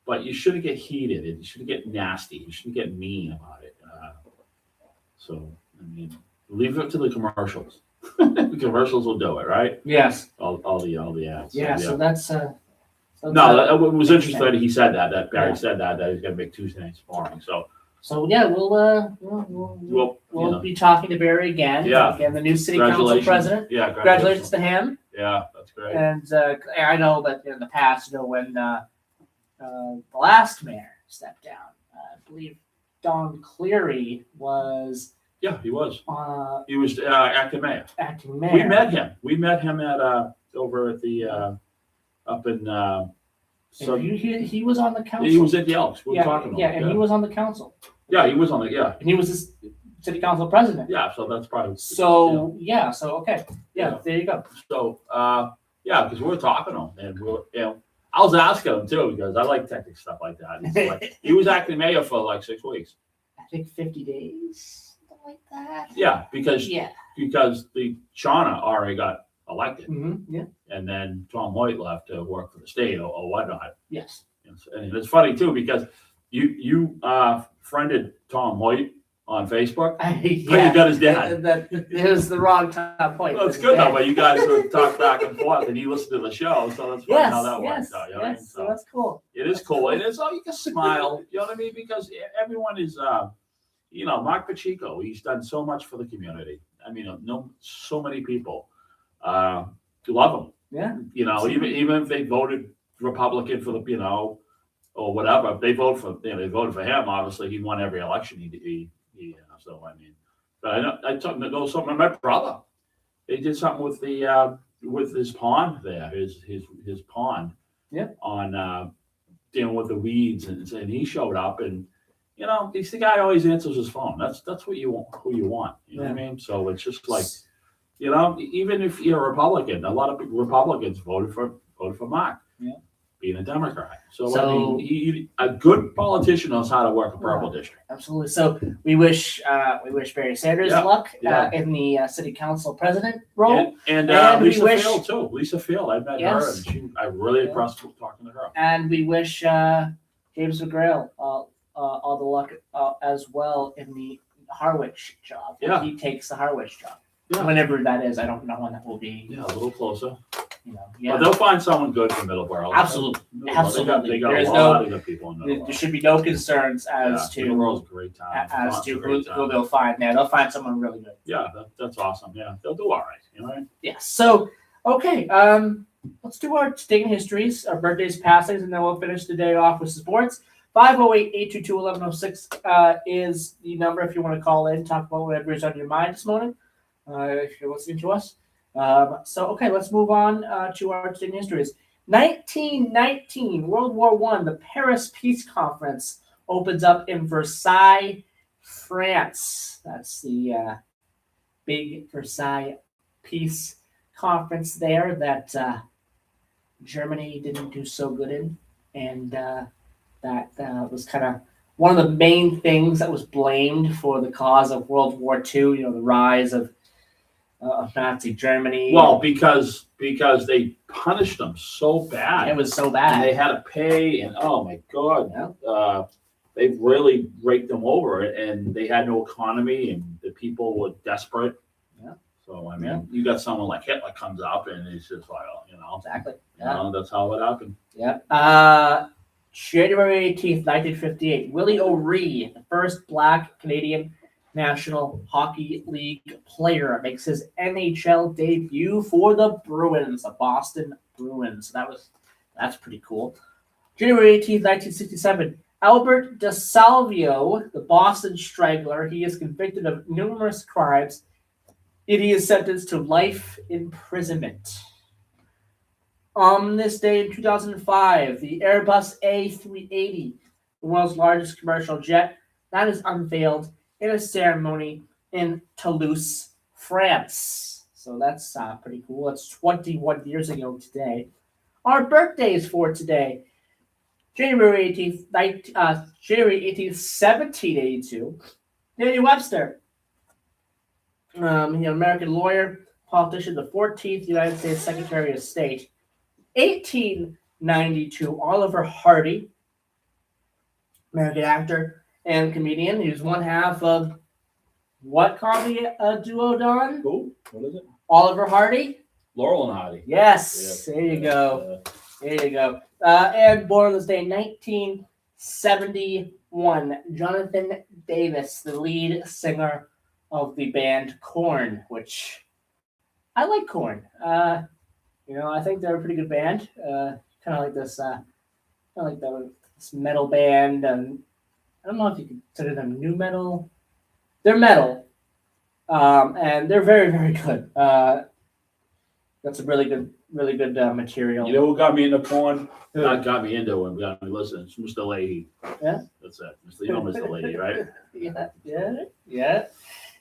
but you shouldn't get heated. You shouldn't get nasty. You shouldn't get mean about it. So I mean, leave it to the commercials. The commercials will do it, right? Yes. All the ads. Yeah. So that's No, it was interesting that he said that. That Barry Yeah. said that he's gonna make Tuesday nights boring. So So yeah, we'll we'll be talking to Barry again. Yeah. Again, the new city council congratulations. president. Yeah, Congratulations to him. Yeah, that's great. And I know that in the past, when the last mayor stepped down, I believe Don Cleary was Yeah, he was. He was acting mayor. acting mayor. We met him. We met him at over at the up in So he was on the council. he was at the Elks. We were yeah, talking to yeah, him. and he was on the council, Yeah, he was on the and he was this city council president. yeah. So that's probably So yeah, so okay, yeah, Yeah. there you go. So yeah, because we were talking to him, and I was asking him too because I like technical stuff like that. It's like, he was acting mayor for like 6 weeks. I think 50 days, something like that. Yeah, because Yeah. the Shauna already got elected, Yeah. and then Tom White left to work for the state or whatnot. Yes. And it's funny too because you friended Tom White on Facebook. Yeah. But you got his dad. That it was the wrong time point. Well, it's good though, but you guys would talk back and forth, and you listen to the show, so that's funny Yes, how that yes, works out. You know what I mean? yes. So that's cool. It is cool, and it's you can smile. You know what I mean? Because everyone is, Mark Pacheco. He's done so much for the community. I mean, so many people love him. Yeah. Even if they voted Republican for the, or whatever, if they vote for, they voted for him. Obviously, he won every election. So I mean, but I know something of my brother. They did something with his pond there, his pond. Yeah. On dealing with the weeds, and he showed up, and he's the guy who always answers his phone. That's what you want, who you want. You know what I mean? So it's just like, even if you're a Republican, a lot of Republicans voted for Mark. Yeah. Being a Democrat. So I So- mean, a good politician knows how to work a purple district. Absolutely. So we wish Barry Sanders Yeah, luck yeah. In the city council president role, And And we Lisa wish- Field too. Lisa Field, I met Yes. her, and I really Yeah. impressed with talking to her. and we wish James McGrail all the luck as well in the Harwich job. Yeah. He takes the Harwich job. Yeah. Whenever that is, I don't know when that will be. Yeah, a little closer. Yeah. But they'll find someone good for Middleboro. Absolutely. Middleboro, Absolutely. They got There's a lot of good people in There Middleboro. should be no concerns as to Middleboro's a great town. as Vermont's to a who, great who town. they'll find there. They'll find someone really good. Yeah, that's awesome. Yeah, they'll do all right. Yes. So, okay. Let's do our state histories, our birthdays, passings, and then we'll finish the day off with sports. 508-822-1106 is the number if you want to call in, talk about whatever is on your mind this morning, if you're listening to us. Okay, let's move on to our state histories. 1919, World War I, the Paris Peace Conference opens up in Versailles, France. That's the big Versailles Peace Conference there that Germany didn't do so good in, and that was kind of one of the main things that was blamed for the cause of World War II. The rise of Nazi Germany. Well, because they punished them so bad. It was so And bad. they had to pay, and oh my God, Yeah. they really raked them over it, and they had no economy, and the people were desperate. Yeah. So I mean, you got someone like Hitler comes up, and it's just like, Exactly. Yeah. that's how it happened. Yeah. January 18th, 1958, Willie O'Ree, the first Black Canadian National Hockey League player, makes his NHL debut for the Bruins, the Boston Bruins. That's pretty cool. January 18th, 1967, Albert DeSalvio, the Boston Strangler, he is convicted of numerous crimes, and he is sentenced to life imprisonment. On this day in 2005, the Airbus A380, the world's largest commercial jet, that is unveiled in a ceremony in Toulouse, France. So that's pretty cool. It's 21 years ago today. Our birthdays for today: January 18th, 1782. Daniel Webster, American lawyer, politician, the 14th United States Secretary of State. 1892, Oliver Hardy, American actor and comedian. He was one half of what comedy duo, Don? Who? What is it? Oliver Hardy? Laurel and Hardy. Yes, there you go. There you go. And born on this day, 1971, Jonathan Davis, the lead singer of the band Korn, which I like Korn. I think they're a pretty good band. Kind of like this, this metal band. And I don't know if you consider them new metal. They're metal, and they're very, very good. That's a really good material. You know who got me into porn? Not got me into it, got me listening. It's Mr. Leahy. Yeah? That's it. Mr. Leahy, right? Yeah.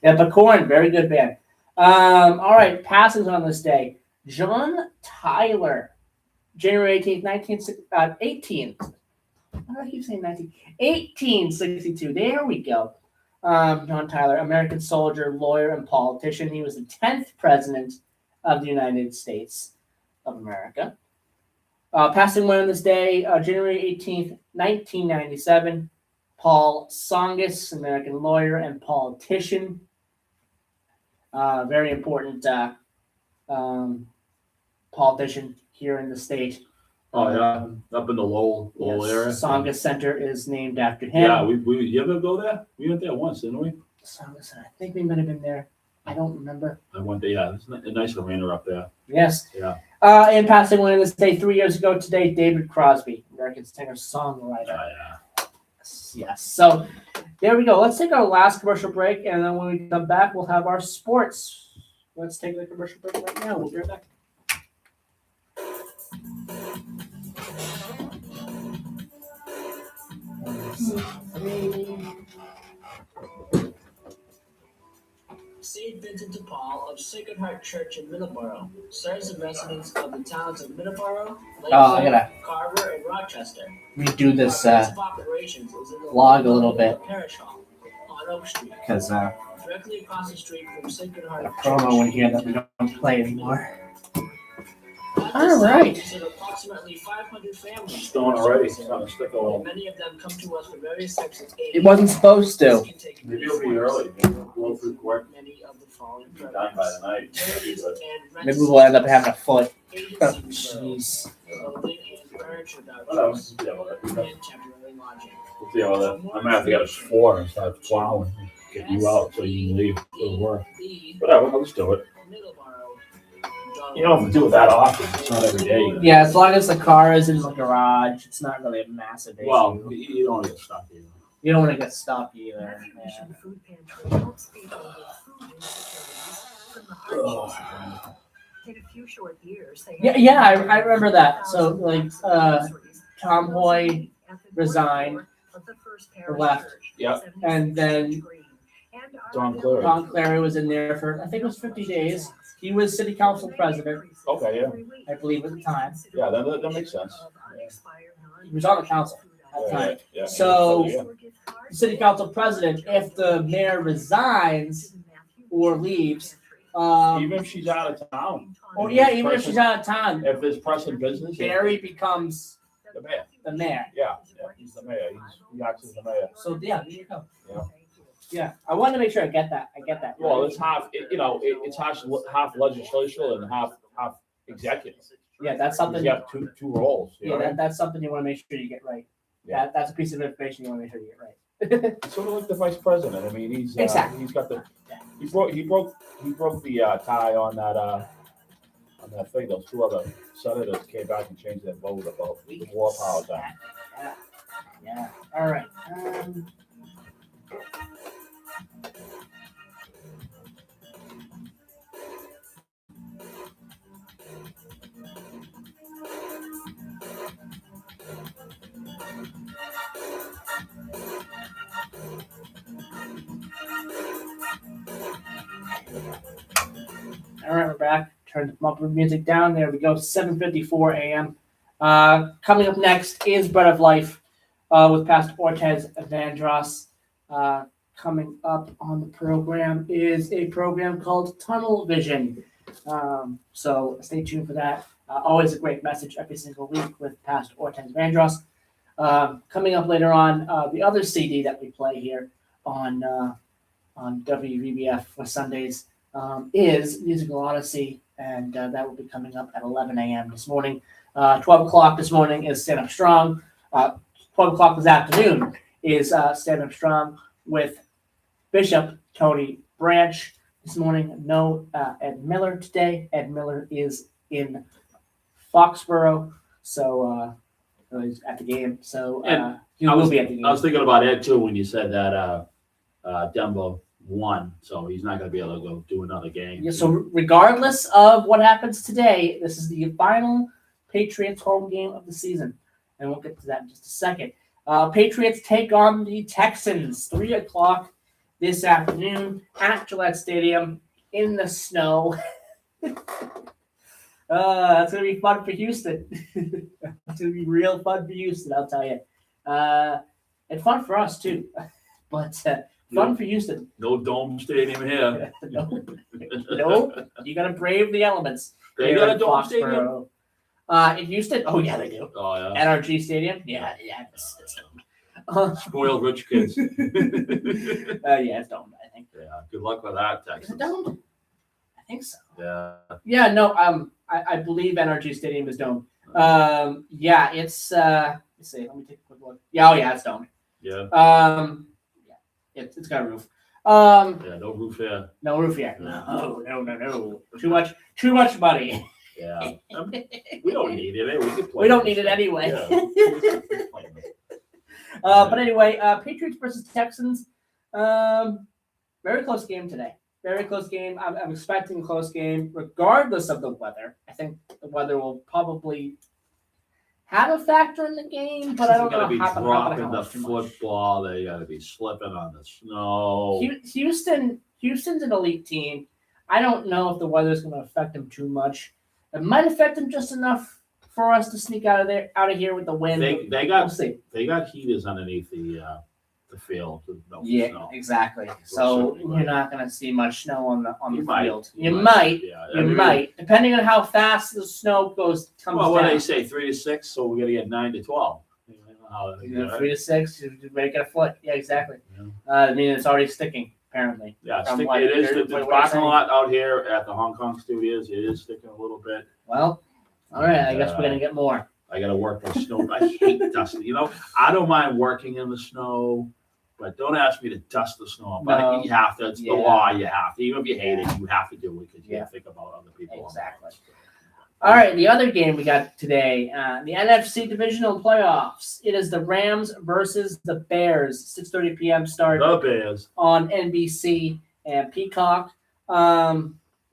But Korn, very good band. All right, passings on this day. John Tyler, January 18th, 18. Why do I keep saying 19? 1862. There we go. John Tyler, American soldier, lawyer, and politician. He was the 10th president of the United States of America. Passing away on this day, January 18th, 1997, Paul Tsongas, American lawyer and politician. Very important politician here in the state. Oh yeah, up in the Lowell area. Tsongas Center is named after him. Yeah, we you ever go there? We went there once, didn't we? Tsongas, I think we might have been there. I don't remember. I went there. Yeah, it's a nice arena up there. Yes. Yeah. And passing away on this day 3 years ago today, David Crosby, American singer-songwriter. Yeah. Yes. So there we go. Let's take our last commercial break, and then when we come back, we'll have our sports. Let's take the commercial break right now. We'll be right back. St. Vincent de Paul of Sacred Heart Church in Middleboro serves the residents of the towns of Middleboro, I gotta Carver, and Rochester. redo this Our base of operations is in the vlog a little bit Parish Hall on Oak Street, because directly across the street from Sacred Heart a promo in here that we don't play anymore. At All this time, right. we visit approximately 500 families. Stone already. It's on a stick a little. Many of them come to us for various types of aid. It wasn't supposed to. This can take Maybe it'll be early. Maybe it'll blow through quick. Many of the following Be done by programs. the night. Charities and Maybe we'll end up having a foot. agency Jeez. clothing and furniture Whatever. vouchers, Yeah, whatever. and temporary lodging. We'll see how that. I'm gonna have to get a floor and start plowing. Get you out so you can leave. It'll work. Whatever. I'll just do it. You don't have to do it that often. It's not every day. Yeah, as long as the car is in the garage, it's not really a massive issue. Well, you don't want to get stuck either. You don't want to get stopped either. Mission Food Pantry helps people with food insecurities from the hardships. In a few short years, they Yeah, I remember that. So, like, Tom Hoy resigned or left. Yep. And then Don Clary. Don Clary was in there for, I think it was 50 days. He was city council president, Okay, yeah. I believe, at the time. Yeah, that makes sense. He was on the council at the time. Yeah. So, Yeah. the city council president, if the mayor resigns or leaves, Even if she's out of town. or yeah, even if she's out of town, If there's pressing business. Barry becomes The mayor. the mayor. Yeah, he's the mayor. He acts as the mayor. So yeah, there you go. Yeah. Yeah, I wanted to make sure I get that. Well, it's half, it's half legislature and half executive. Yeah, that's something. You have two roles. You Yeah, know? that's something you want to make sure you get right. Yeah. That's a piece of information you want to make sure you get right. It's sort of like the vice president. I mean, he's Exactly. he's got the he broke the tie on that thing. Those two other senators came back and changed their vote about the war powers act. Yeah. All right. All right, we're back. Turn the bumper music down. There we go. 7:54 a.m. Coming up next is Bread of Life with Pastor Ortez Vandross. Coming up on the program is a program called Tunnel Vision. So stay tuned for that. Always a great message every single week with Pastor Ortez Vandross. Coming up later on, the other CD that we play here on WVBF for Sundays is Musical Odyssey, and that will be coming up at 11 a.m. this morning. 12 o'clock this morning is Stand Up Strong. 12 o'clock this afternoon is Stand Up Strong with Bishop Tony Branch. This morning, no Ed Miller today. Ed Miller is in Foxborough, so he's at the game. So he will be at the game. I was thinking about Ed too when you said that Dembo won, so he's not going to be able to go do another game. Yeah, so regardless of what happens today, this is the final Patriots home game of the season, and we'll get to that in just a second. Patriots take on the Texans, 3 o'clock this afternoon at Gillette Stadium in the snow. That's going to be fun for Houston. It's going to be real fun for Houston, I'll tell you. And fun for us, too. But fun for Houston. No dome stadium here. No, you got to brave the elements. They here got a in dome stadium? Foxborough. In Houston? Oh, yeah, they do. Oh yeah. NRG Stadium? Yeah. It's Spoiled rich kids. yeah, it's domed, I think. Yeah. Good luck with that, Is it Texas. domed? I think so. Yeah. Yeah, no, I believe NRG Stadium is domed. Yeah, it's let's see, let me take a quick look. Yeah, oh yeah, it's domed. Yeah. Yeah, it's got a roof. Yeah. No roof here. No roof yet. No. Too much money. Yeah. We don't need it. We can play. We don't need it anyway. Yeah. But anyway, Patriots versus Texans. Very close game today. Very close game. I'm expecting a close game, regardless of the weather. I think the weather will probably have a factor in the game, but I don't know They're how gonna be dropping the much too much. football. They got to be slipping on the snow. Houston's an elite team. I don't know if the weather's going to affect them too much. It might affect them just enough for us to sneak out of here with the wind. They We'll got see. they got heaters underneath the field. No Yeah, snow. exactly. Well, So certainly you're right. not going to see much snow on the You might. field. You You might. might. Yeah. You might, depending on how fast the snow comes Well, what do down. they say? 3 to 6. So we're gonna get 9 to 12. You know how they do it. 3 to 6, you make it a foot. Yeah, exactly. Yeah. I mean, it's already sticking apparently. Yeah, From stick, what it is you're- the what you're parking saying. lot out here at the Hong Kong studios. It is sticking a little bit. Well, all right. I guess we're gonna get more. I got to work with snow. I hate dusting. You know, I don't mind working in the snow, but don't ask me to dust the snow. But No. you have to. It's Yeah. the law. You have to. Even if you hate it, you have to do it because you Yeah. think about other people. Exactly. All right, the other game we got today, the NFC Divisional Playoffs. It is the Rams versus the Bears. 6:30 p.m. start The Bears. on NBC and Peacock.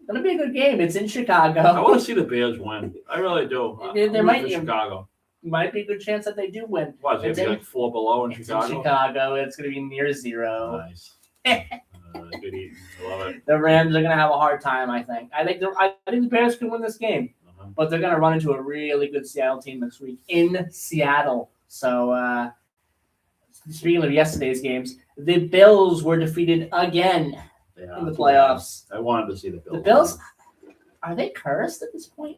Gonna be a good game. It's in I Chicago. want to see the Bears win. I really do. There I'm might rooting be- for Chicago. Might be a good chance that they do win. What? Is it It's gonna be in- like 4 below in It's Chicago? in Chicago. It's gonna be near 0. Nice. Good eating. I love it. The Rams are gonna have a hard time. I think. I think the Bears can win this game, Uh-huh. but they're gonna run into a really good Seattle team next week in Seattle. So speaking of yesterday's games, the Bills were defeated again Yeah, in the playoffs. I wanted to see the Bills. The Bills, are they cursed at this point?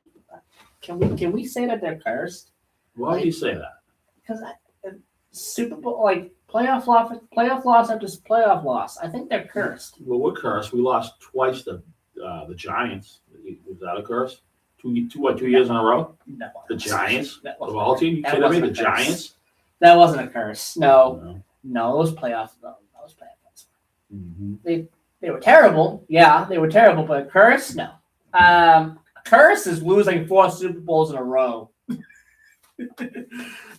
Can we say that they're cursed? Why do you say that? Because Super Bowl, like playoff loss after playoff loss, I think they're cursed. Well, we're cursed. We lost twice to the Giants. Was that a curse? 2 years in a row? No, The Giants? That The wasn't, ball team? You that kidding me? wasn't The a curse. Giants? that wasn't a curse. No, No. those playoffs. Mhm. They were terrible. Yeah, they were terrible. But a curse, no. Curse is losing 4 Super Bowls in a row.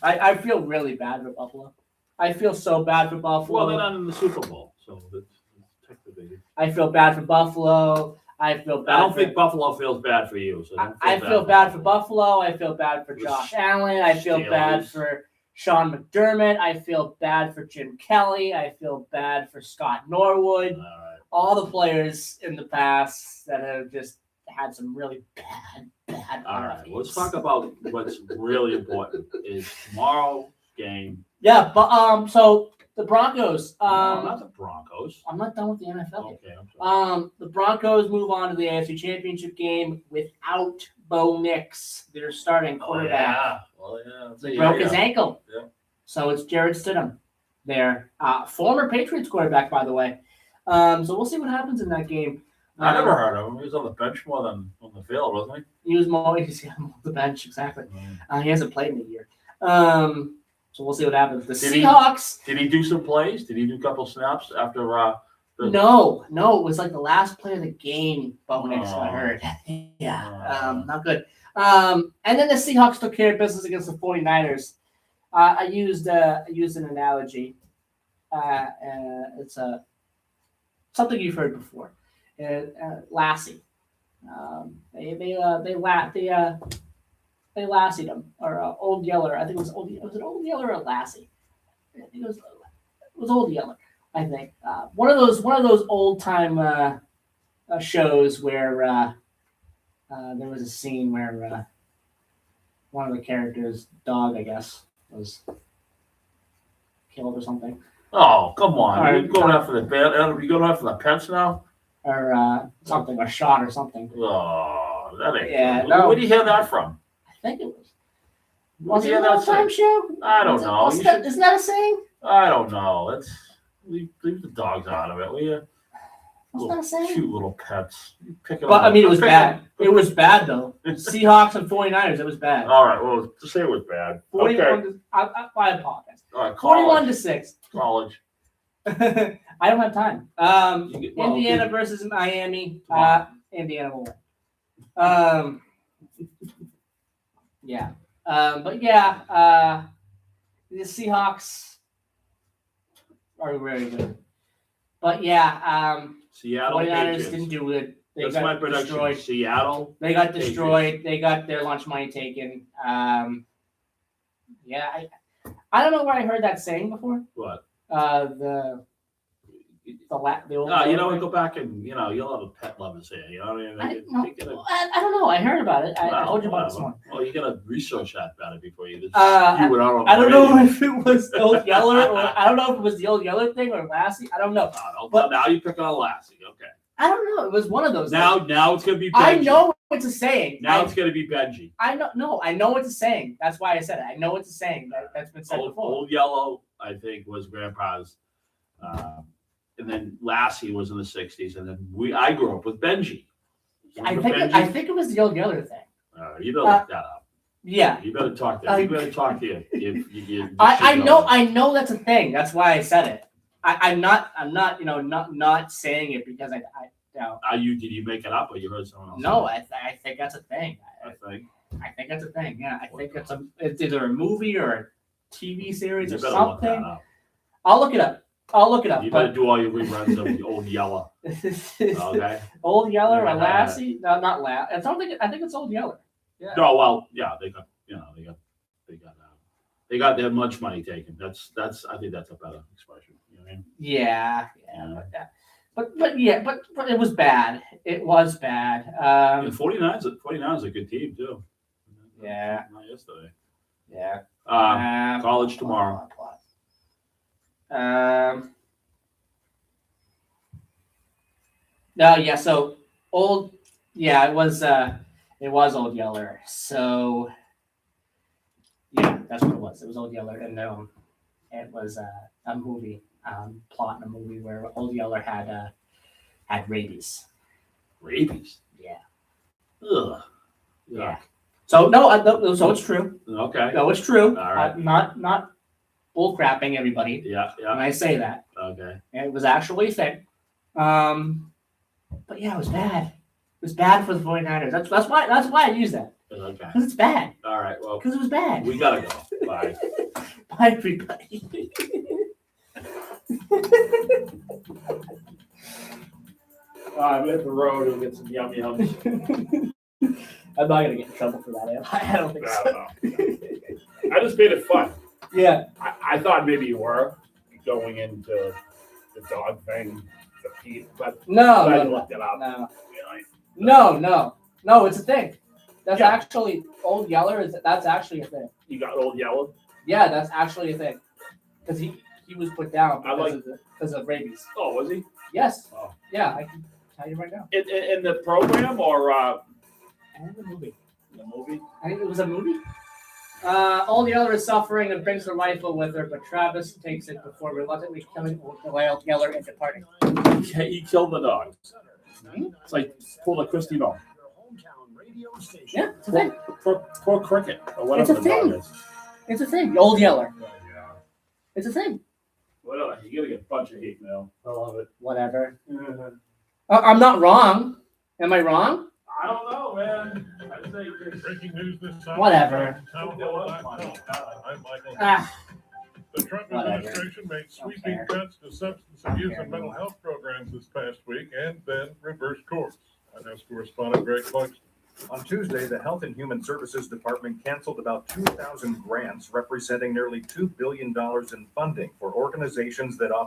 I feel really bad for Buffalo. I feel so bad for Buffalo. Well, they're not in the Super Bowl, so it's technically. I feel bad for Buffalo. I feel bad. I don't for, think Buffalo feels bad for you. So don't I feel bad for Buffalo. Buffalo. I feel bad for The Josh Allen. I feel bad Steelers. for Sean McDermott. I feel bad for Jim Kelly. I feel bad for Scott Norwood. All right. All the players in the past that have just had some really bad. All right. games. Let's talk about what's really important is tomorrow game. Yeah, but so The Broncos. No, not the Broncos. I'm not done with the NFL yet. Okay, I'm sorry. The Broncos move on to the AFC Championship game without Bo Nix, their starting quarterback. Yeah. Well, yeah. So, He broke his ankle. Yeah. So it's Jared Stidham, their former Patriots quarterback, by the way. So we'll see what happens in that game. I never heard of him. He was on the bench more than on the field, wasn't He's on the bench, exactly. he? He hasn't played in a year. So we'll see what happens. The Did he- Seahawks. Did he do some plays? Did he do a couple snaps after? No, it was like the last play of the game. Bo Nix got Oh. hurt. Yeah, Oh. not good. And then the Seahawks took care of business against the 49ers. I used an analogy. It's something you've heard before. Lassie. They lassied him, or Old Yeller. I think it was Old. Was it Old Yeller or Lassie? I think it was Old Yeller. I think one of those old time shows where there was a scene where one of the characters' dog, I guess, was killed or something, Oh, come on! All right. You're going after the band. Are you going after the pets now? or something, or shot or something. Oh, that ain't. Yeah, good. no. Where do you hear that from? I think it was. Where Was do it you an hear that old time say? show? I don't know. Wasn't You that, should- isn't that a saying? I don't know. Let's leave the dogs out of it, will you? Wasn't that a saying? Cute little pets. You pick it But up. I mean, it was Pick bad. it- It was bad though. Seahawks and 49ers. It was bad. All right. Well, to say it was bad. 41 Okay. to, I apologize. All right. 41 to 6. College. I don't have time. Well, Indiana versus Miami. Come on. Indiana will win. Yeah. But yeah, the Seahawks are very good. But yeah, Seattle 49ers Patriots. didn't do good. They That's my got prediction. destroyed. Seattle. They got destroyed. They got their lunch money taken. Yeah, I don't know where I heard that saying before. What? The old. You know, go back and you'll have a pet lovers here. You know what I mean? I don't know. I heard about it. I told you about this one. Well, you gotta research that better before you just Uh, spew it out on I don't the know radio. if it was the Old Yeller or I don't know if it was the Old Yeller thing or Lassie. I don't know. But now you pick on Lassie. Okay. I don't know. It was one of those. Now things. it's gonna be Benji. I know it's a saying. Now it's gonna be Benji. I know. No, I know it's a saying. That's why I said it. I know it's a saying that's been said before. Old Yellow, I think, was Grandpa's. And then Lassie was in the 60s, and then I grew up with Benji. I think it was the Old Yeller thing. You better look that up. Yeah. You better talk to You better talk to you. I know that's a thing. That's why I said it. I'm not saying it because I Did you make it up or you heard someone else? no, I think that's a thing. I think. I think that's a thing. Yeah, I think it's either a movie or a TV series You or better look that something. up. I'll look it up. You better do all your reruns of the Old Yellow. Okay. Old Yeller or Yeah. Lassie? No, not Lassie. I think it's Old Yeller. Yeah. No, well, yeah, they got their lunch money taken. That's I think that's a better expression. You know what I mean? Yeah. But it was bad. It was bad. And 49's a good team too. Yeah. Not yesterday. Yeah. College tomorrow. No, yeah. So old. Yeah, it was Old Yeller. So yeah, that's what it was. It was Old Yeller, and it was a movie plot in a movie where Old Yeller had rabies. Rabies. Yeah. Ugh. Yeah. So no, so it's true. Okay. No, it's true. All right. Not bull crapping everybody Yeah. when I say that. Okay. It was actually a thing. But yeah, it was bad. It was bad for the 49ers. That's why I use that. Okay. Because it's bad. All right. Well, Because it was bad. we gotta go. Bye. Bye, everybody. I'm at the road and get some yum yums. I'm not gonna get in trouble for that. I don't think so. I just made it fun. Yeah. I thought maybe you were going into the dog thing, the Pete, but No, I no, looked it up. no. It's a thing. That's Yeah. actually Old Yeller. That's actually a thing. You got Old Yellow. Yeah, that's actually a thing. Because he was put down I like- because of rabies. Oh, was he? Yes. Oh. Yeah, I can tell you right now. In the program or I think the movie. the movie? I think it was a movie. Old Yeller is suffering and brings her rifle with her, but Travis takes it before reluctantly killing Old Yeller and departing. He killed the dog. It's like pull a Christy bone. Yeah, it's a thing. Poor Cricket or whatever It's a the dog thing. is. It's a thing. Old Yeller. Yeah. It's a thing. Whatever. You gotta get a bunch of hate mail. I love it. Whatever. I'm not wrong. Am I wrong? I don't know, man. I'd say Breaking news this hour. Whatever. from townhall.com. I'm Michael. Ah, The Trump Whatever. administration made sweeping care. cuts to substance abuse care and mental anymore. health programs this past week and then reversed course. House correspondent Greg Clugston. On Tuesday, the Health and Human Services Department canceled about 2,000 grants representing nearly $2 billion in funding for organizations that offer